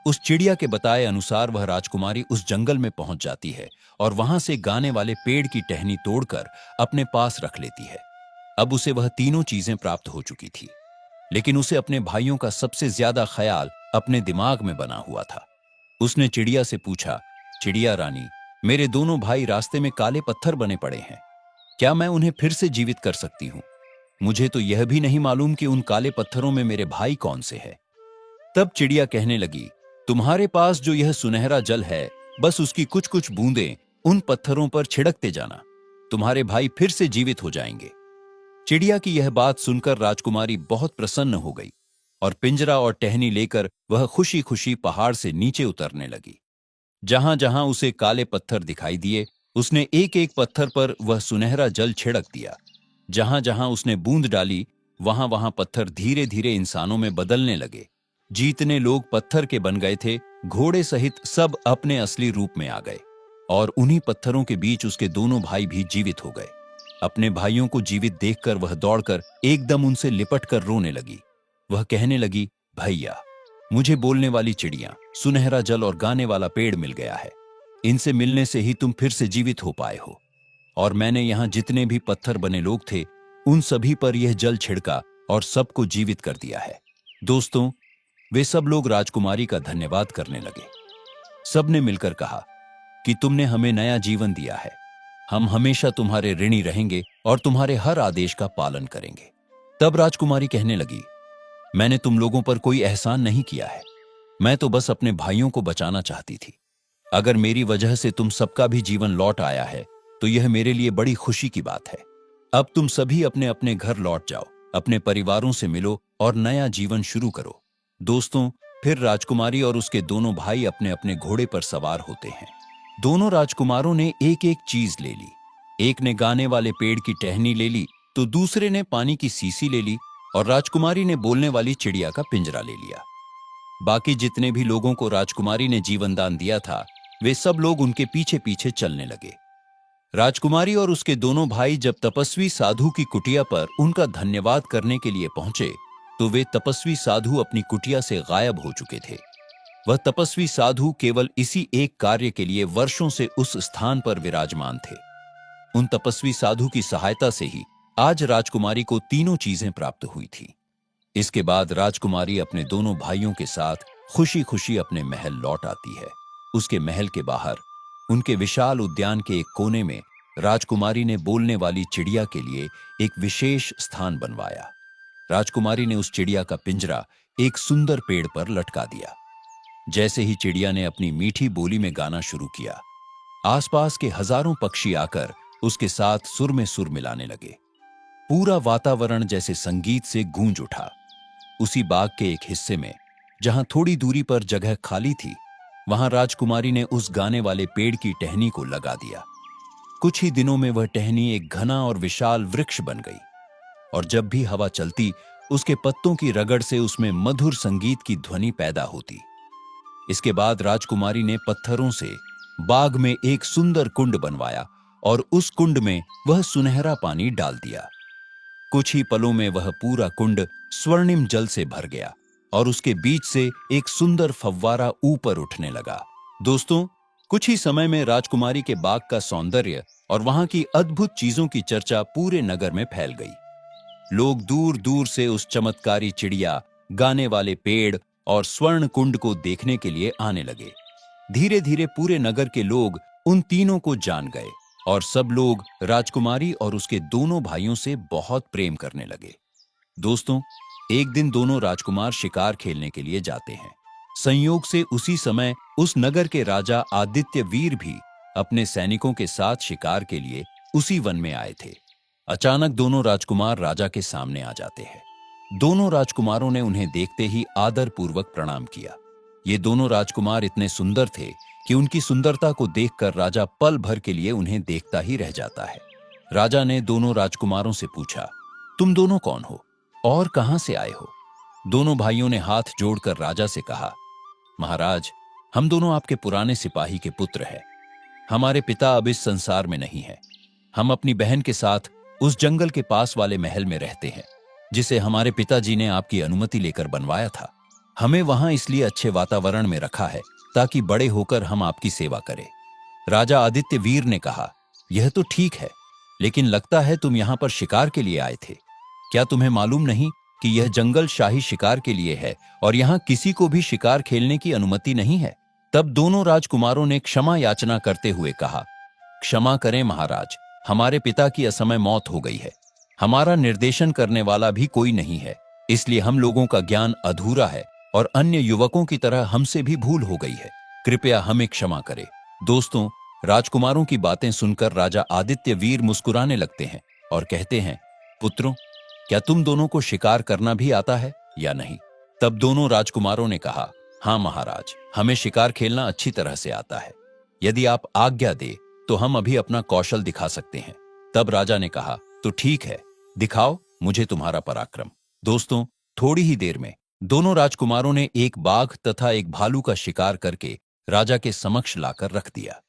उस चिड़िया के बताए अनुसार वह राजकुमारी उस जंगल में पहुंच जाती है और वहां से गाने वाले पेड़ की टहनी तोड़कर अपने पास रख लेती है। अब उसे वह तीनों चीजें प्राप्त हो चुकी थी, लेकिन उसे अपने भाइयों का सबसे ज्यादा ख्याल अपने दिमाग में बना हुआ था। उसने चिड़िया से पूछा, चिड़िया रानी, मेरे दोनों भाई रास्ते में काले पत्थर बने पड़े हैं, क्या मैं उन्हें फिर से जीवित कर सकती हूँ? मुझे तो यह भी नहीं मालूम कि उन काले पत्थरों में मेरे भाई कौन से हैं। तब चिड़िया कहने लगी, तुम्हारे पास जो यह सुनहरा जल है, बस उसकी कुछ कुछ बूंदें उन पत्थरों पर छिड़कते जाना, तुम्हारे भाई फिर से जीवित हो जाएंगे। चिड़िया की यह बात सुनकर राजकुमारी बहुत प्रसन्न हो गई और पिंजरा और टहनी लेकर वह खुशी खुशी पहाड़ से नीचे उतरने लगी। जहां जहां उसे काले पत्थर दिखाई दिए, उसने एक एक पत्थर पर वह सुनहरा जल छिड़क दिया। जहां जहां उसने बूंद डाली, वहां वहां पत्थर धीरे धीरे इंसानों में बदलने लगे। जितने लोग पत्थर के बन गए थे, घोड़े सहित सब अपने असली रूप में आ गए और उन्हीं पत्थरों के बीच उसके दोनों भाई भी जीवित हो गए। अपने भाइयों को जीवित देखकर वह दौड़कर एकदम उनसे लिपट कर रोने लगी। वह कहने लगी, भैया, मुझे बोलने वाली चिड़िया, सुनहरा जल और गाने वाला पेड़ मिल गया है। इनसे मिलने से ही तुम फिर से जीवित हो पाए हो। और मैंने यहां जितने भी पत्थर बने लोग थे, उन सभी पर यह जल छिड़का और सबको जीवित कर दिया है। दोस्तों, वे सब लोग राजकुमारी का धन्यवाद करने लगे। सबने मिलकर कहा कि तुमने हमें नया जीवन दिया है। हम हमेशा तुम्हारे ऋणी रहेंगे और तुम्हारे हर आदेश का पालन करेंगे। तब राजकुमारी कहने लगी, मैंने तुम लोगों पर कोई एहसान नहीं किया है, मैं तो बस अपने भाइयों को बचाना चाहती थी। अगर मेरी वजह से तुम सबका भी जीवन लौट आया है तो यह मेरे लिए बड़ी खुशी की बात है। अब तुम सभी अपने अपने घर लौट जाओ, अपने परिवारों से मिलो और नया जीवन शुरू करो। दोस्तों, फिर राजकुमारी और उसके दोनों भाई अपने अपने घोड़े पर सवार होते हैं। दोनों राजकुमारों ने एक एक चीज ले ली। एक ने गाने वाले पेड़ की टहनी ले ली तो दूसरे ने पानी की सीसी ले ली और राजकुमारी ने बोलने वाली चिड़िया का पिंजरा ले लिया। बाकी जितने भी लोगों को राजकुमारी ने जीवन दान दिया था, वे सब लोग उनके पीछे पीछे चलने लगे। राजकुमारी और उसके दोनों भाई जब तपस्वी साधु की कुटिया पर उनका धन्यवाद करने के लिए पहुंचे तो वे तपस्वी साधु अपनी कुटिया से गायब हो चुके थे। वह तपस्वी साधु केवल इसी एक कार्य के लिए वर्षों से उस स्थान पर विराजमान थे। उन तपस्वी साधु की सहायता से ही आज राजकुमारी को तीनों चीजें प्राप्त हुई थी। इसके बाद राजकुमारी अपने दोनों भाइयों के साथ खुशी खुशी अपने महल लौट आती है। उसके महल के बाहर उनके विशाल उद्यान के एक कोने में राजकुमारी ने बोलने वाली चिड़िया के लिए एक विशेष स्थान बनवाया। राजकुमारी ने उस चिड़िया का पिंजरा एक सुंदर पेड़ पर लटका दिया। जैसे ही चिड़िया ने अपनी मीठी बोली में गाना शुरू किया, आसपास के हजारों पक्षी आकर उसके साथ सुर में सुर मिलाने लगे। पूरा वातावरण जैसे संगीत से गूंज उठा। उसी बाग के एक हिस्से में, जहां थोड़ी दूरी पर जगह खाली थी, वहां राजकुमारी ने उस गाने वाले पेड़ की टहनी को लगा दिया। कुछ ही दिनों में वह टहनी एक घना और विशाल वृक्ष बन गई और जब भी हवा चलती, उसके पत्तों की रगड़ से उसमें मधुर संगीत की ध्वनि पैदा होती। इसके बाद राजकुमारी ने पत्थरों से बाग में एक सुंदर कुंड बनवाया और उस कुंड में वह सुनहरा पानी डाल दिया। कुछ ही पलों में वह पूरा कुंड स्वर्णिम जल से भर गया और उसके बीच से एक सुंदर फव्वारा ऊपर उठने लगा। दोस्तों, कुछ ही समय में राजकुमारी के बाग का सौंदर्य और वहां की अद्भुत चीजों की चर्चा पूरे नगर में फैल गई। लोग दूर दूर से उस चमत्कारी चिड़िया, गाने वाले पेड़ और स्वर्ण कुंड को देखने के लिए आने लगे। धीरे धीरे पूरे नगर के लोग उन तीनों को जान गए और सब लोग राजकुमारी और उसके दोनों भाइयों से बहुत प्रेम करने लगे। दोस्तों, एक दिन दोनों राजकुमार शिकार खेलने के लिए जाते हैं। संयोग से उसी समय उस नगर के राजा आदित्य वीर भी अपने सैनिकों के साथ शिकार के लिए उसी वन में आए थे। अचानक दोनों राजकुमार राजा के सामने आ जाते हैं। दोनों राजकुमारों ने उन्हें देखते ही आदर पूर्वक प्रणाम किया। ये दोनों राजकुमार इतने सुंदर थे कि उनकी सुंदरता को देखकर राजा पल भर के लिए उन्हें देखता ही रह जाता है। राजा ने दोनों राजकुमारों से पूछा, तुम दोनों कौन हो और कहां से आए हो? दोनों भाइयों ने हाथ जोड़कर राजा से कहा, महाराज, हम दोनों आपके पुराने सिपाही के पुत्र हैं। हमारे पिता अब इस संसार में नहीं है। हम अपनी बहन के साथ उस जंगल के पास वाले महल में रहते हैं, जिसे हमारे पिताजी ने आपकी अनुमति लेकर बनवाया था। हमें वहां इसलिए अच्छे वातावरण में रखा है ताकि बड़े होकर हम आपकी सेवा करें। राजा आदित्य वीर ने कहा, यह तो ठीक है, लेकिन लगता है तुम यहां पर शिकार के लिए आए थे। क्या तुम्हें मालूम नहीं कि यह जंगल शाही शिकार के लिए है और यहां किसी को भी शिकार खेलने की अनुमति नहीं है? तब दोनों राजकुमारों ने क्षमा याचना करते हुए कहा, क्षमा करें महाराज, हमारे पिता की असमय मौत हो गई है। हमारा निर्देशन करने वाला भी कोई नहीं है, इसलिए हम लोगों का ज्ञान अधूरा है और अन्य युवकों की तरह हमसे भी भूल हो गई है। कृपया हमें क्षमा करें। दोस्तों, राजकुमारों की बातें सुनकर राजा आदित्य वीर मुस्कुराने लगते हैं और कहते हैं, पुत्रों, क्या तुम दोनों को शिकार करना भी आता है या नहीं? तब दोनों राजकुमारों ने कहा, हाँ महाराज, हमें शिकार खेलना अच्छी तरह से आता है। यदि आप आज्ञा दे तो हम अभी अपना कौशल दिखा सकते हैं। तब राजा ने कहा, तो ठीक है, दिखाओ मुझे तुम्हारा पराक्रम। दोस्तों, थोड़ी ही देर में दोनों राजकुमारों ने एक बाघ तथा एक भालू का शिकार करके राजा के समक्ष लाकर रख दिया।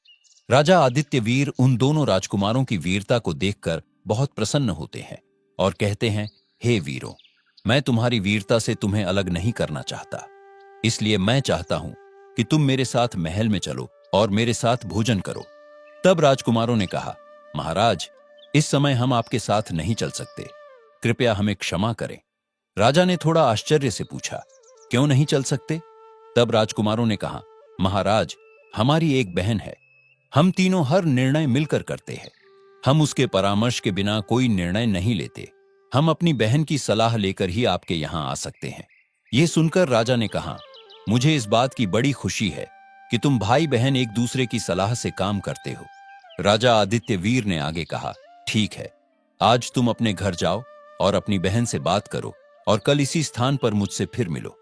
राजा आदित्य वीर उन दोनों राजकुमारों की वीरता को देखकर बहुत प्रसन्न होते हैं और कहते हैं, हे वीरों, मैं तुम्हारी वीरता से तुम्हें अलग नहीं करना चाहता, इसलिए मैं चाहता हूं कि तुम मेरे साथ महल में चलो और मेरे साथ भोजन करो। तब राजकुमारों ने कहा, महाराज, इस समय हम आपके साथ नहीं चल सकते, कृपया हमें क्षमा करें। राजा ने थोड़ा आश्चर्य से पूछा, क्यों नहीं चल सकते? तब राजकुमारों ने कहा, महाराज, हमारी एक बहन है, हम तीनों हर निर्णय मिलकर करते हैं। हम उसके परामर्श के बिना कोई निर्णय नहीं लेते। हम अपनी बहन की सलाह लेकर ही आपके यहां आ सकते हैं। यह सुनकर राजा ने कहा, मुझे इस बात की बड़ी खुशी है कि तुम भाई बहन एक दूसरे की सलाह से काम करते हो। राजा आदित्य वीर ने आगे कहा, ठीक है, आज तुम अपने घर जाओ और अपनी बहन से बात करो और कल इसी स्थान पर मुझसे फिर मिलो।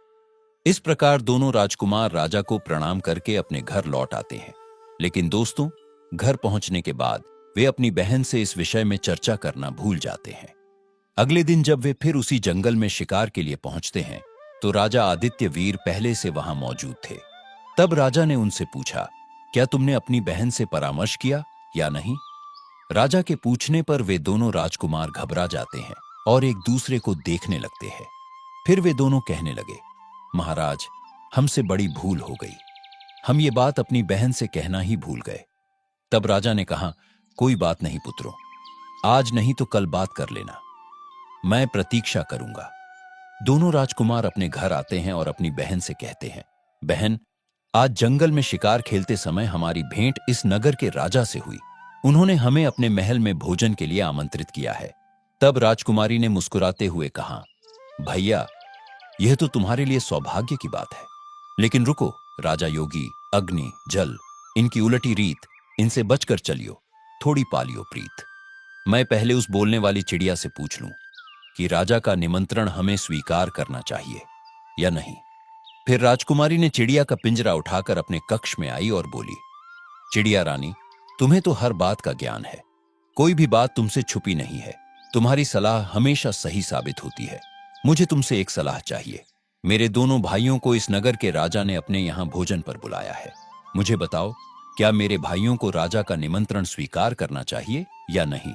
इस प्रकार दोनों राजकुमार राजा को प्रणाम करके अपने घर लौट आते हैं। लेकिन दोस्तों, घर पहुंचने के बाद वे अपनी बहन से इस विषय में चर्चा करना भूल जाते हैं। अगले दिन जब वे फिर उसी जंगल में शिकार के लिए पहुंचते हैं तो राजा आदित्य वीर पहले से वहां मौजूद थे। तब राजा ने उनसे पूछा, क्या तुमने अपनी बहन से परामर्श किया या नहीं? राजा के पूछने पर वे दोनों राजकुमार घबरा जाते हैं और एक दूसरे को देखने लगते हैं। फिर वे दोनों कहने लगे, महाराज, हमसे बड़ी भूल हो गई, हम ये बात अपनी बहन से कहना ही भूल गए। तब राजा ने कहा, कोई बात नहीं पुत्रों, आज नहीं तो कल बात कर लेना, मैं प्रतीक्षा करूंगा। दोनों राजकुमार अपने घर आते हैं और अपनी बहन से कहते हैं, बहन, आज जंगल में शिकार खेलते समय हमारी भेंट इस नगर के राजा से हुई। उन्होंने हमें अपने महल में भोजन के लिए आमंत्रित किया है। तब राजकुमारी ने मुस्कुराते हुए कहा, भैया, यह तो तुम्हारे लिए सौभाग्य की बात है, लेकिन रुको, राजा योगी, अग्नि, जल, इनकी उलटी रीत, इनसे बचकर चलियो, थोड़ी पालियो प्रीत। मैं पहले उस बोलने वाली चिड़िया से पूछ लूं कि राजा का निमंत्रण हमें स्वीकार करना चाहिए या नहीं। फिर राजकुमारी ने चिड़िया का पिंजरा उठाकर अपने कक्ष में आई और बोली, चिड़िया रानी, तुम्हें तो हर बात का ज्ञान है, कोई भी बात तुमसे छुपी नहीं है, तुम्हारी सलाह हमेशा सही साबित होती है। मुझे तुमसे एक सलाह चाहिए। मेरे दोनों भाइयों को इस नगर के राजा ने अपने यहां भोजन पर बुलाया है। मुझे बताओ, क्या मेरे भाइयों को राजा का निमंत्रण स्वीकार करना चाहिए या नहीं?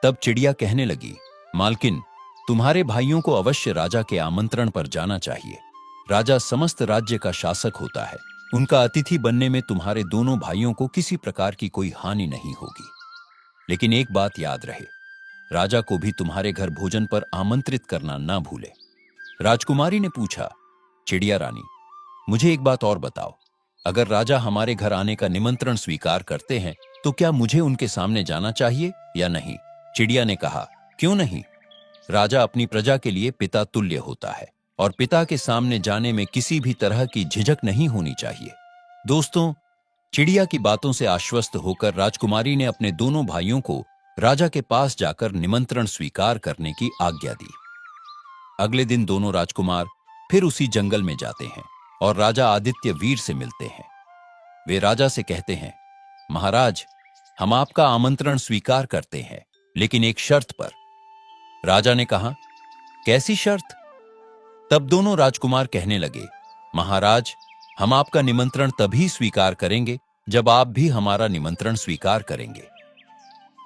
तब चिड़िया कहने लगी, मालकिन, तुम्हारे भाइयों को अवश्य राजा के आमंत्रण पर जाना चाहिए। राजा समस्त राज्य का शासक होता है, उनका अतिथि बनने में तुम्हारे दोनों भाइयों को किसी प्रकार की कोई हानि नहीं होगी। लेकिन एक बात याद रहे, राजा को भी तुम्हारे घर भोजन पर आमंत्रित करना ना भूले। राजकुमारी ने पूछा, चिड़िया रानी, मुझे एक बात और बताओ, अगर राजा हमारे घर आने का निमंत्रण स्वीकार करते हैं तो क्या मुझे उनके सामने जाना चाहिए या नहीं? चिड़िया ने कहा, क्यों नहीं? राजा अपनी प्रजा के लिए पिता तुल्य होता है और पिता के सामने जाने में किसी भी तरह की झिझक नहीं होनी चाहिए। दोस्तों, चिड़िया की बातों से आश्वस्त होकर राजकुमारी ने अपने दोनों भाइयों को राजा के पास जाकर निमंत्रण स्वीकार करने की आज्ञा दी। अगले दिन दोनों राजकुमार फिर उसी जंगल में जाते हैं और राजा आदित्य वीर से मिलते हैं। वे राजा से कहते हैं, महाराज, हम आपका आमंत्रण स्वीकार करते हैं, लेकिन एक शर्त पर। राजा ने कहा, कैसी शर्त? तब दोनों राजकुमार कहने लगे, महाराज, हम आपका निमंत्रण तभी स्वीकार करेंगे जब आप भी हमारा निमंत्रण स्वीकार करेंगे।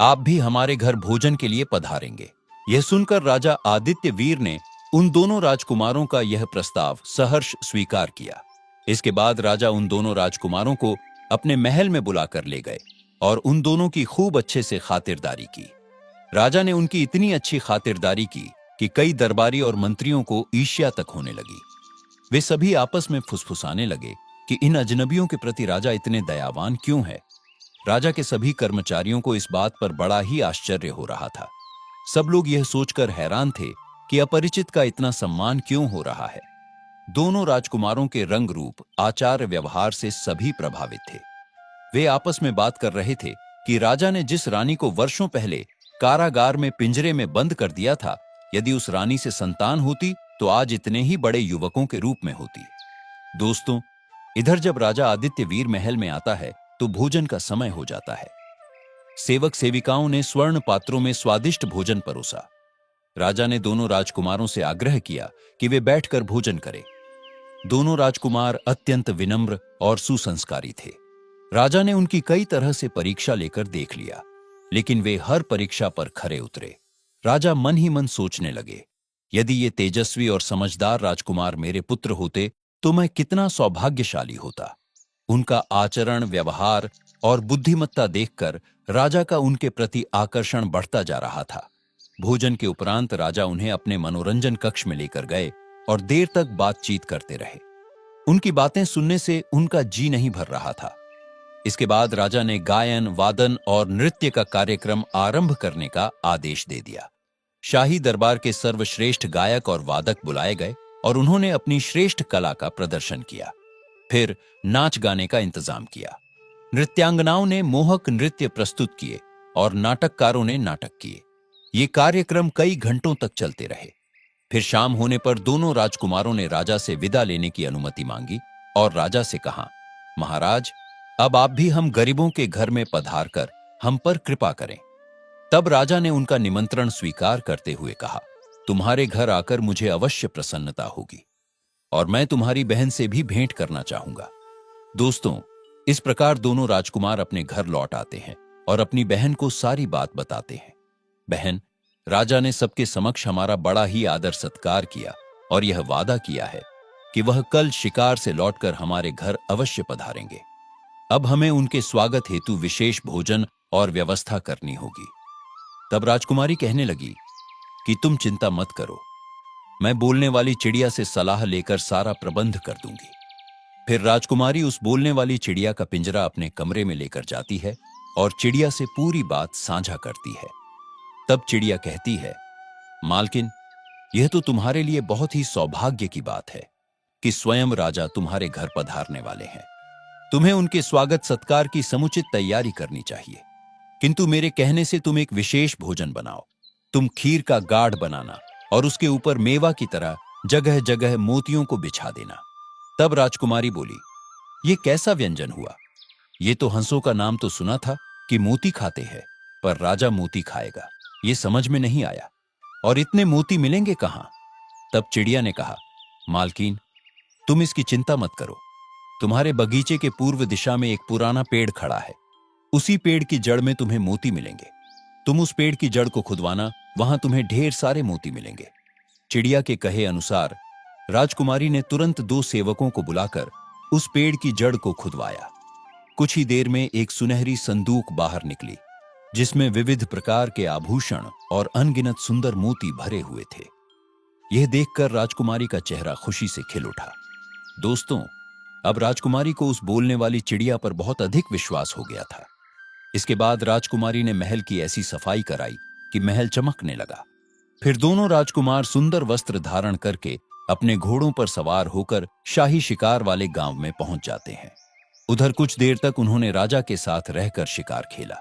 आप भी हमारे घर भोजन के लिए पधारेंगे। यह सुनकर राजा आदित्य वीर ने उन दोनों राजकुमारों का यह प्रस्ताव सहर्ष स्वीकार किया। इसके बाद राजा उन दोनों राजकुमारों को अपने महल में बुलाकर ले गए और उन दोनों की खूब अच्छे से खातिरदारी की। राजा ने उनकी इतनी अच्छी खातिरदारी की कि कई दरबारी और मंत्रियों को ईर्ष्या तक होने लगी। वे सभी आपस में फुसफुसाने लगे कि इन अजनबियों के प्रति राजा इतने दयावान क्यों है। राजा के सभी कर्मचारियों को इस बात पर बड़ा ही आश्चर्य हो रहा था। सब लोग यह सोचकर हैरान थे कि अपरिचित का इतना सम्मान क्यों हो रहा है। दोनों राजकुमारों के रंग रूप, आचार व्यवहार से सभी प्रभावित थे। वे आपस में बात कर रहे थे कि राजा ने जिस रानी को वर्षों पहले कारागार में पिंजरे में बंद कर दिया था, यदि उस रानी से संतान होती तो आज इतने ही बड़े युवकों के रूप में होती। दोस्तों, इधर जब राजा आदित्य वीर महल में आता है तो भोजन का समय हो जाता है। सेवक सेविकाओं ने स्वर्ण पात्रों में स्वादिष्ट भोजन परोसा। राजा ने दोनों राजकुमारों से आग्रह किया कि वे बैठकर भोजन करें। दोनों राजकुमार अत्यंत विनम्र और सुसंस्कारी थे। राजा ने उनकी कई तरह से परीक्षा लेकर देख लिया, लेकिन वे हर परीक्षा पर खरे उतरे। राजा मन ही मन सोचने लगे, यदि ये तेजस्वी और समझदार राजकुमार मेरे पुत्र होते तो मैं कितना सौभाग्यशाली होता। उनका आचरण, व्यवहार और बुद्धिमत्ता देखकर राजा का उनके प्रति आकर्षण बढ़ता जा रहा था। भोजन के उपरांत राजा उन्हें अपने मनोरंजन कक्ष में लेकर गए और देर तक बातचीत करते रहे। उनकी बातें सुनने से उनका जी नहीं भर रहा था। इसके बाद राजा ने गायन, वादन और नृत्य का कार्यक्रम आरंभ करने का आदेश दे दिया। शाही दरबार के सर्वश्रेष्ठ गायक और वादक बुलाए गए और उन्होंने अपनी श्रेष्ठ कला का प्रदर्शन किया। फिर नाच गाने का इंतजाम किया। नृत्यांगनाओं ने मोहक नृत्य प्रस्तुत किए और नाटककारों ने नाटक किए। ये कार्यक्रम कई घंटों तक चलते रहे। फिर शाम होने पर दोनों राजकुमारों ने राजा से विदा लेने की अनुमति मांगी और राजा से कहा, महाराज, अब आप भी हम गरीबों के घर में पधार कर हम पर कृपा करें। तब राजा ने उनका निमंत्रण स्वीकार करते हुए कहा, तुम्हारे घर आकर मुझे अवश्य प्रसन्नता होगी और मैं तुम्हारी बहन से भी भेंट करना चाहूंगा। दोस्तों, इस प्रकार दोनों राजकुमार अपने घर लौट आते हैं और अपनी बहन को सारी बात बताते हैं। बहन, राजा ने सबके समक्ष हमारा बड़ा ही आदर सत्कार किया और यह वादा किया है कि वह कल शिकार से लौटकर हमारे घर अवश्य पधारेंगे। अब हमें उनके स्वागत हेतु विशेष भोजन और व्यवस्था करनी होगी। तब राजकुमारी कहने लगी कि तुम चिंता मत करो, मैं बोलने वाली चिड़िया से सलाह लेकर सारा प्रबंध कर दूंगी। फिर राजकुमारी उस बोलने वाली चिड़िया का पिंजरा अपने कमरे में लेकर जाती है और चिड़िया से पूरी बात साझा करती है। तब चिड़िया कहती है, मालकिन, यह तो तुम्हारे लिए बहुत ही सौभाग्य की बात है कि स्वयं राजा तुम्हारे घर पधारने वाले हैं। तुम्हें उनके स्वागत सत्कार की समुचित तैयारी करनी चाहिए, किंतु मेरे कहने से तुम एक विशेष भोजन बनाओ। तुम खीर का गाढ़ बनाना और उसके ऊपर मेवा की तरह जगह जगह मोतियों को बिछा देना। तब राजकुमारी बोली, ये कैसा व्यंजन हुआ? ये तो हंसों का नाम तो सुना था कि मोती खाते हैं, पर राजा मोती खाएगा, ये समझ में नहीं आया। और इतने मोती मिलेंगे कहां? तब चिड़िया ने कहा, मालकीन, तुम इसकी चिंता मत करो। तुम्हारे बगीचे के पूर्व दिशा में एक पुराना पेड़ खड़ा है। उसी पेड़ की जड़ में तुम्हें मोती मिलेंगे। तुम उस पेड़ की जड़ को खुदवाना, वहां तुम्हें ढेर सारे मोती मिलेंगे। चिड़िया के कहे अनुसार राजकुमारी ने तुरंत 2 सेवकों को बुलाकर उस पेड़ की जड़ को खुदवाया। कुछ ही देर में एक सुनहरी संदूक बाहर निकली, जिसमें विविध प्रकार के आभूषण और अनगिनत सुंदर मोती भरे हुए थे। यह देखकर राजकुमारी का चेहरा खुशी से खिल उठा। दोस्तों, अब राजकुमारी को उस बोलने वाली चिड़िया पर बहुत अधिक विश्वास हो गया था। इसके बाद राजकुमारी ने महल की ऐसी सफाई कराई कि महल चमकने लगा। फिर दोनों राजकुमार सुंदर वस्त्र धारण करके अपने घोड़ों पर सवार होकर शाही शिकार वाले गांव में पहुंच जाते हैं। उधर कुछ देर तक उन्होंने राजा के साथ रहकर शिकार खेला,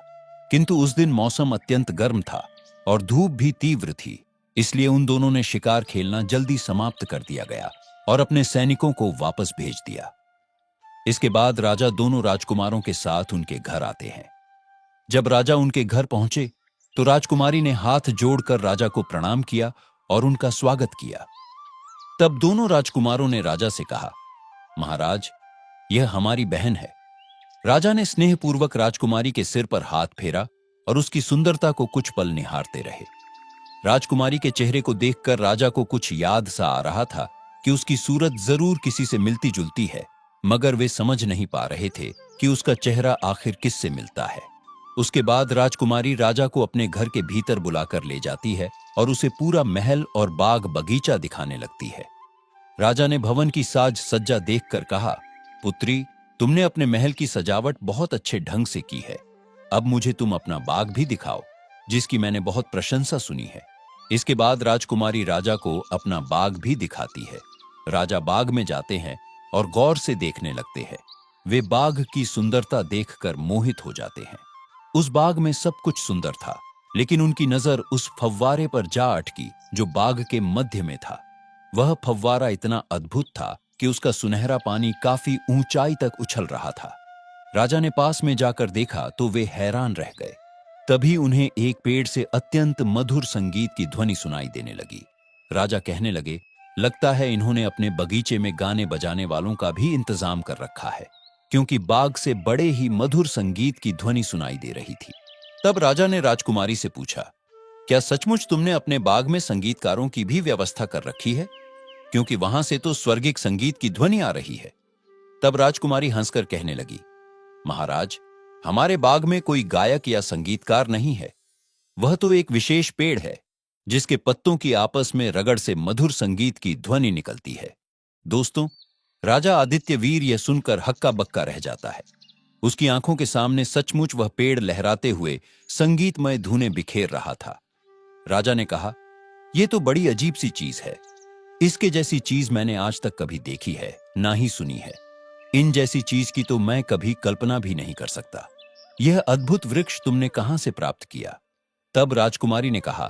किंतु उस दिन मौसम अत्यंत गर्म था और धूप भी तीव्र थी, इसलिए उन दोनों ने शिकार खेलना जल्दी समाप्त कर दिया गया और अपने सैनिकों को वापस भेज दिया। इसके बाद राजा दोनों राजकुमारों के साथ उनके घर आते हैं। जब राजा उनके घर पहुंचे तो राजकुमारी ने हाथ जोड़कर राजा को प्रणाम किया और उनका स्वागत किया। तब दोनों राजकुमारों ने राजा से कहा, महाराज, यह हमारी बहन है। राजा ने स्नेहपूर्वक राजकुमारी के सिर पर हाथ फेरा और उसकी सुंदरता को कुछ पल निहारते रहे। राजकुमारी के चेहरे को देखकर राजा को कुछ याद सा आ रहा था कि उसकी सूरत जरूर किसी से मिलती जुलती है, मगर वे समझ नहीं पा रहे थे कि उसका चेहरा आखिर किससे मिलता है। उसके बाद राजकुमारी राजा को अपने घर के भीतर बुलाकर ले जाती है और उसे पूरा महल और बाग बगीचा दिखाने लगती है। राजा ने भवन की साज सज्जा देखकर कहा, पुत्री, तुमने अपने महल की सजावट बहुत अच्छे ढंग से की है। अब मुझे तुम अपना बाग भी दिखाओ, जिसकी मैंने बहुत प्रशंसा सुनी है। इसके बाद राजकुमारी राजा को अपना बाग भी दिखाती है। राजा बाग में जाते हैं और गौर से देखने लगते हैं। वे बाग की सुंदरता देखकर मोहित हो जाते हैं। उस बाग में सब कुछ सुंदर था, लेकिन उनकी नजर उस फव्वारे पर जा अटकी जो बाग के मध्य में था। वह फव्वारा इतना अद्भुत था कि उसका सुनहरा पानी काफी ऊंचाई तक उछल रहा था। राजा ने पास में जाकर देखा तो वे हैरान रह गए। तभी उन्हें एक पेड़ से अत्यंत मधुर संगीत की ध्वनि सुनाई देने लगी। राजा कहने लगे, लगता है इन्होंने अपने बगीचे में गाने बजाने वालों का भी इंतजाम कर रखा है, क्योंकि बाग से बड़े ही मधुर संगीत की ध्वनि सुनाई दे रही थी। तब राजा ने राजकुमारी से पूछा, क्या सचमुच तुमने अपने बाग में संगीतकारों की भी व्यवस्था कर रखी है? क्योंकि वहां से तो स्वर्गिक संगीत की ध्वनि आ रही है। तब राजकुमारी हंसकर कहने लगी, महाराज, हमारे बाग में कोई गायक या संगीतकार नहीं है। वह तो एक विशेष पेड़ है जिसके पत्तों की आपस में रगड़ से मधुर संगीत की ध्वनि निकलती है। दोस्तों, राजा आदित्य वीर यह सुनकर हक्का बक्का रह जाता है। उसकी आंखों के सामने सचमुच वह पेड़ लहराते हुए संगीतमय धुनें बिखेर रहा था। राजा ने कहा, यह तो बड़ी अजीब सी चीज है। इसके जैसी चीज मैंने आज तक कभी देखी है ना ही सुनी है। इन जैसी चीज की तो मैं कभी कल्पना भी नहीं कर सकता। यह अद्भुत वृक्ष तुमने कहां से प्राप्त किया? तब राजकुमारी ने कहा,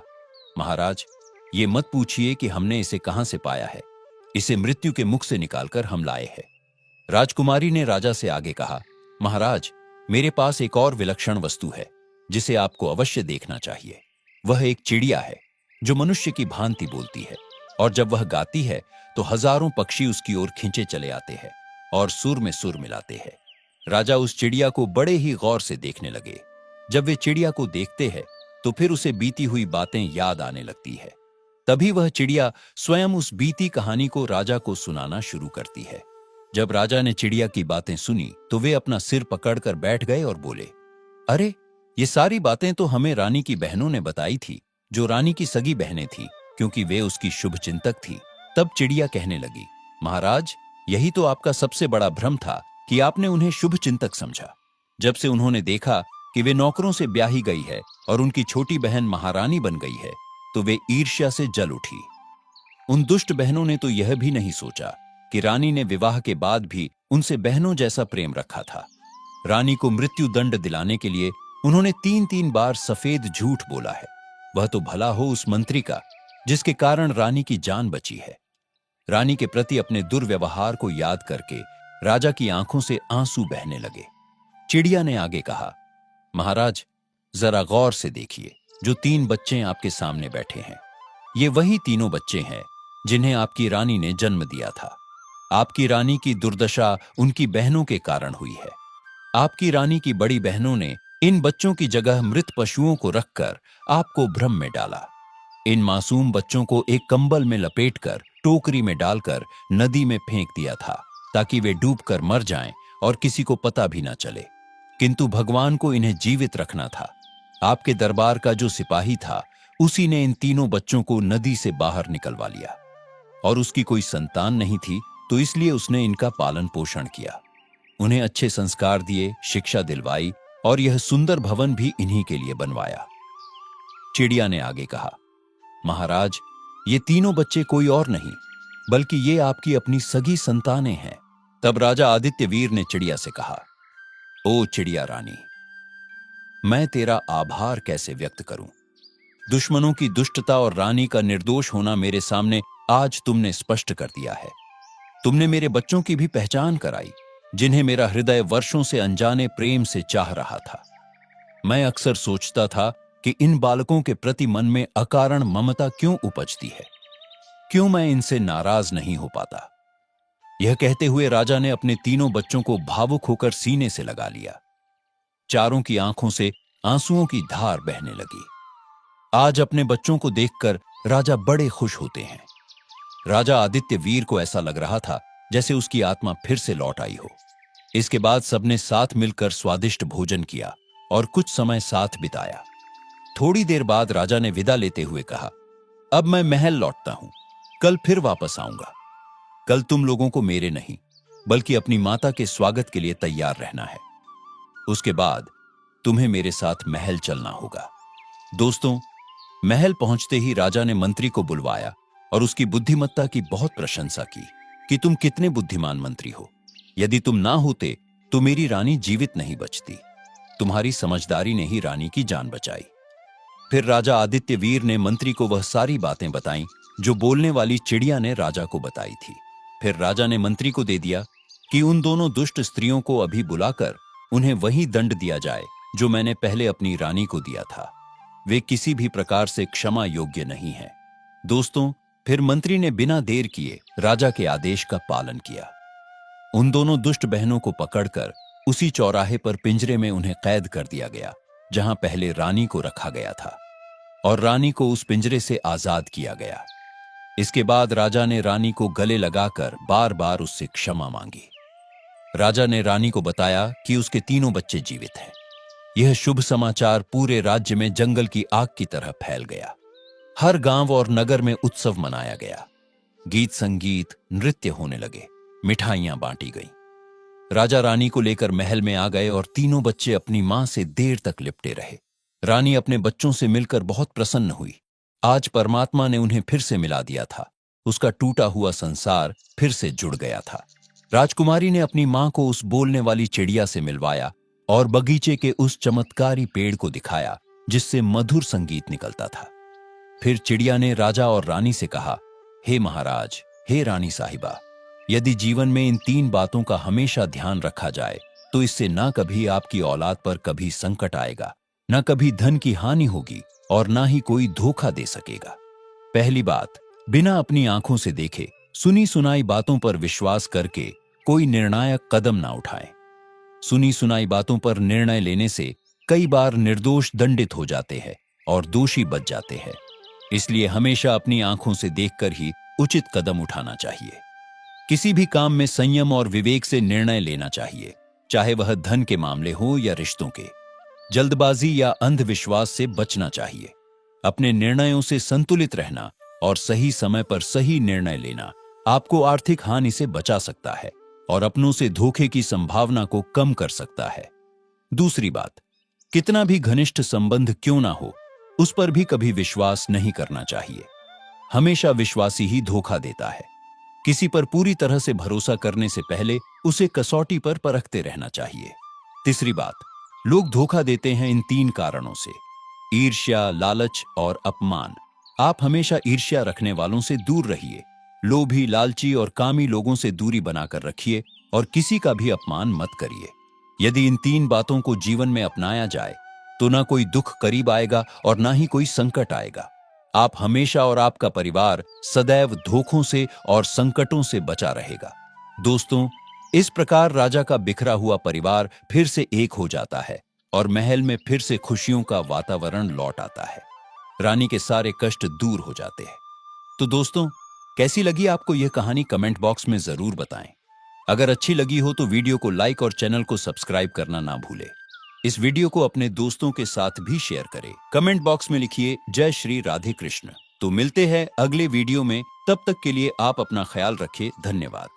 महाराज, ये मत पूछिए कि हमने इसे कहां से पाया है। इसे मृत्यु के मुख से निकालकर हम लाए हैं। राजकुमारी ने राजा से आगे कहा, महाराज, मेरे पास एक और विलक्षण वस्तु है जिसे आपको अवश्य देखना चाहिए। वह एक चिड़िया है जो मनुष्य की भांति बोलती है, और जब वह गाती है तो हजारों पक्षी उसकी ओर खींचे चले आते हैं और सुर में सुर मिलाते हैं। राजा उस चिड़िया को बड़े ही गौर से देखने लगे। जब वे चिड़िया को देखते हैं तो फिर उसे बीती हुई बातें याद आने लगती है। तभी वह चिड़िया स्वयं उस बीती कहानी को राजा को सुनाना शुरू करती है। जब राजा ने चिड़िया की बातें सुनी तो वे अपना सिर पकड़कर बैठ गए और बोले, अरे, ये सारी बातें तो हमें रानी की बहनों ने बताई थी, जो रानी की सगी बहनें थी, क्योंकि वे उसकी शुभ चिंतक थी। तब चिड़िया कहने लगी, महाराज, यही तो आपका सबसे बड़ा भ्रम था कि आपने उन्हें शुभ चिंतक समझा। जब से उन्होंने देखा कि वे नौकरों से ब्याही गई है और उनकी छोटी बहन महारानी बन गई है, तो वे ईर्ष्या से जल उठी। उन दुष्ट बहनों ने तो यह भी नहीं सोचा कि रानी ने विवाह के बाद भी उनसे बहनों जैसा प्रेम रखा था। रानी को मृत्यु दंड दिलाने के लिए उन्होंने 3-3 बार सफेद झूठ बोला है। वह तो भला हो उस मंत्री का जिसके कारण रानी की जान बची है। रानी के प्रति अपने दुर्व्यवहार को याद करके राजा की आंखों से आंसू बहने लगे। चिड़िया ने आगे कहा, महाराज, जरा गौर से देखिए, जो 3 बच्चे आपके सामने बैठे हैं, ये वही तीनों बच्चे हैं जिन्हें आपकी रानी ने जन्म दिया था। आपकी रानी की दुर्दशा उनकी बहनों के कारण हुई है। आपकी रानी की बड़ी बहनों ने इन बच्चों की जगह मृत पशुओं को रखकर आपको भ्रम में डाला। इन मासूम बच्चों को एक कंबल में लपेटकर टोकरी में डालकर नदी में फेंक दिया था, ताकि वे डूबकर मर जाएं और किसी को पता भी ना चले। किंतु भगवान को इन्हें जीवित रखना था। आपके दरबार का जो सिपाही था, उसी ने इन तीनों बच्चों को नदी से बाहर निकलवा लिया, और उसकी कोई संतान नहीं थी, तो इसलिए उसने इनका पालन पोषण किया, उन्हें अच्छे संस्कार दिए, शिक्षा दिलवाई और यह सुंदर भवन भी इन्हीं के लिए बनवाया। चिड़िया ने आगे कहा, महाराज, ये तीनों बच्चे कोई और नहीं बल्कि ये आपकी अपनी सगी संतानें हैं। तब राजा आदित्यवीर ने चिड़िया से कहा, ओ चिड़िया रानी, मैं तेरा आभार कैसे व्यक्त करूं। दुश्मनों की दुष्टता और रानी का निर्दोष होना मेरे सामने आज तुमने स्पष्ट कर दिया है। तुमने मेरे बच्चों की भी पहचान कराई, जिन्हें मेरा हृदय वर्षों से अनजाने प्रेम से चाह रहा था। मैं अक्सर सोचता था कि इन बालकों के प्रति मन में अकारण ममता क्यों उपजती है, क्यों मैं इनसे नाराज नहीं हो पाता। यह कहते हुए राजा ने अपने तीनों बच्चों को भावुक होकर सीने से लगा लिया। चारों की आंखों से आंसुओं की धार बहने लगी। आज अपने बच्चों को देखकर राजा बड़े खुश होते हैं। राजा आदित्य वीर को ऐसा लग रहा था जैसे उसकी आत्मा फिर से लौट आई हो। इसके बाद सबने साथ मिलकर स्वादिष्ट भोजन किया और कुछ समय साथ बिताया। थोड़ी देर बाद राजा ने विदा लेते हुए कहा, अब मैं महल लौटता हूं, कल फिर वापस आऊंगा। कल तुम लोगों को मेरे नहीं बल्कि अपनी माता के स्वागत के लिए तैयार रहना है। उसके बाद तुम्हें मेरे साथ महल चलना होगा। दोस्तों, महल पहुंचते ही राजा ने मंत्री को बुलवाया और उसकी बुद्धिमत्ता की बहुत प्रशंसा की कि तुम कितने बुद्धिमान मंत्री हो। यदि तुम ना होते तो मेरी रानी जीवित नहीं बचती। तुम्हारी समझदारी ने ही रानी की जान बचाई। फिर राजा आदित्य वीर ने मंत्री को वह सारी बातें बताईं जो बोलने वाली चिड़िया ने राजा को बताई थी। फिर राजा ने मंत्री को दे दिया कि उन दोनों दुष्ट स्त्रियों को अभी बुलाकर उन्हें वही दंड दिया जाए जो मैंने पहले अपनी रानी को दिया था। वे किसी भी प्रकार से क्षमा योग्य नहीं है। दोस्तों, फिर मंत्री ने बिना देर किए राजा के आदेश का पालन किया। उन दोनों दुष्ट बहनों को पकड़कर उसी चौराहे पर पिंजरे में उन्हें कैद कर दिया गया जहां पहले रानी को रखा गया था, और रानी को उस पिंजरे से आजाद किया गया। इसके बाद राजा ने रानी को गले लगाकर बार बार उससे क्षमा मांगी। राजा ने रानी को बताया कि उसके तीनों बच्चे जीवित हैं। यह शुभ समाचार पूरे राज्य में जंगल की आग की तरह फैल गया। हर गांव और नगर में उत्सव मनाया गया। गीत संगीत नृत्य होने लगे, मिठाइयां बांटी गईं। राजा रानी को लेकर महल में आ गए और तीनों बच्चे अपनी मां से देर तक लिपटे रहे। रानी अपने बच्चों से मिलकर बहुत प्रसन्न हुई। आज परमात्मा ने उन्हें फिर से मिला दिया था। उसका टूटा हुआ संसार फिर से जुड़ गया था। राजकुमारी ने अपनी मां को उस बोलने वाली चिड़िया से मिलवाया और बगीचे के उस चमत्कारी पेड़ को दिखाया जिससे मधुर संगीत निकलता था। फिर चिड़िया ने राजा और रानी से कहा, हे महाराज, हे रानी साहिबा, यदि जीवन में इन तीन बातों का हमेशा ध्यान रखा जाए तो इससे ना कभी आपकी औलाद पर कभी संकट आएगा, ना कभी धन की हानि होगी और ना ही कोई धोखा दे सकेगा। पहली बात, बिना अपनी आंखों से देखे सुनी सुनाई बातों पर विश्वास करके कोई निर्णायक कदम ना उठाएं। सुनी सुनाई बातों पर निर्णय लेने से कई बार निर्दोष दंडित हो जाते हैं और दोषी बच जाते हैं। इसलिए हमेशा अपनी आंखों से देखकर ही उचित कदम उठाना चाहिए। किसी भी काम में संयम और विवेक से निर्णय लेना चाहिए, चाहे वह धन के मामले हो या रिश्तों के। जल्दबाजी या अंधविश्वास से बचना चाहिए। अपने निर्णयों से संतुलित रहना और सही समय पर सही निर्णय लेना आपको आर्थिक हानि से बचा सकता है और अपनों से धोखे की संभावना को कम कर सकता है। दूसरी बात, कितना भी घनिष्ठ संबंध क्यों ना हो, उस पर भी कभी विश्वास नहीं करना चाहिए। हमेशा विश्वासी ही धोखा देता है। किसी पर पूरी तरह से भरोसा करने से पहले उसे कसौटी पर परखते रहना चाहिए। तीसरी बात, लोग धोखा देते हैं इन तीन कारणों से: ईर्ष्या, लालच और अपमान। आप हमेशा ईर्ष्या रखने वालों से दूर रहिए। लोभी, लालची और कामी लोगों से दूरी बनाकर रखिए और किसी का भी अपमान मत करिए। यदि इन तीन बातों को जीवन में अपनाया जाए तो ना कोई दुख करीब आएगा और ना ही कोई संकट आएगा। आप हमेशा और आपका परिवार सदैव धोखों से और संकटों से बचा रहेगा। दोस्तों, इस प्रकार राजा का बिखरा हुआ परिवार फिर से एक हो जाता है और महल में फिर से खुशियों का वातावरण लौट आता है। रानी के सारे कष्ट दूर हो जाते हैं। तो दोस्तों, कैसी लगी आपको यह कहानी कमेंट बॉक्स में जरूर बताएं। अगर अच्छी लगी हो तो वीडियो को लाइक और चैनल को सब्सक्राइब करना ना भूलें। इस वीडियो को अपने दोस्तों के साथ भी शेयर करें। कमेंट बॉक्स में लिखिए जय श्री राधे कृष्ण। तो मिलते हैं अगले वीडियो में। तब तक के लिए आप अपना ख्याल रखें। धन्यवाद।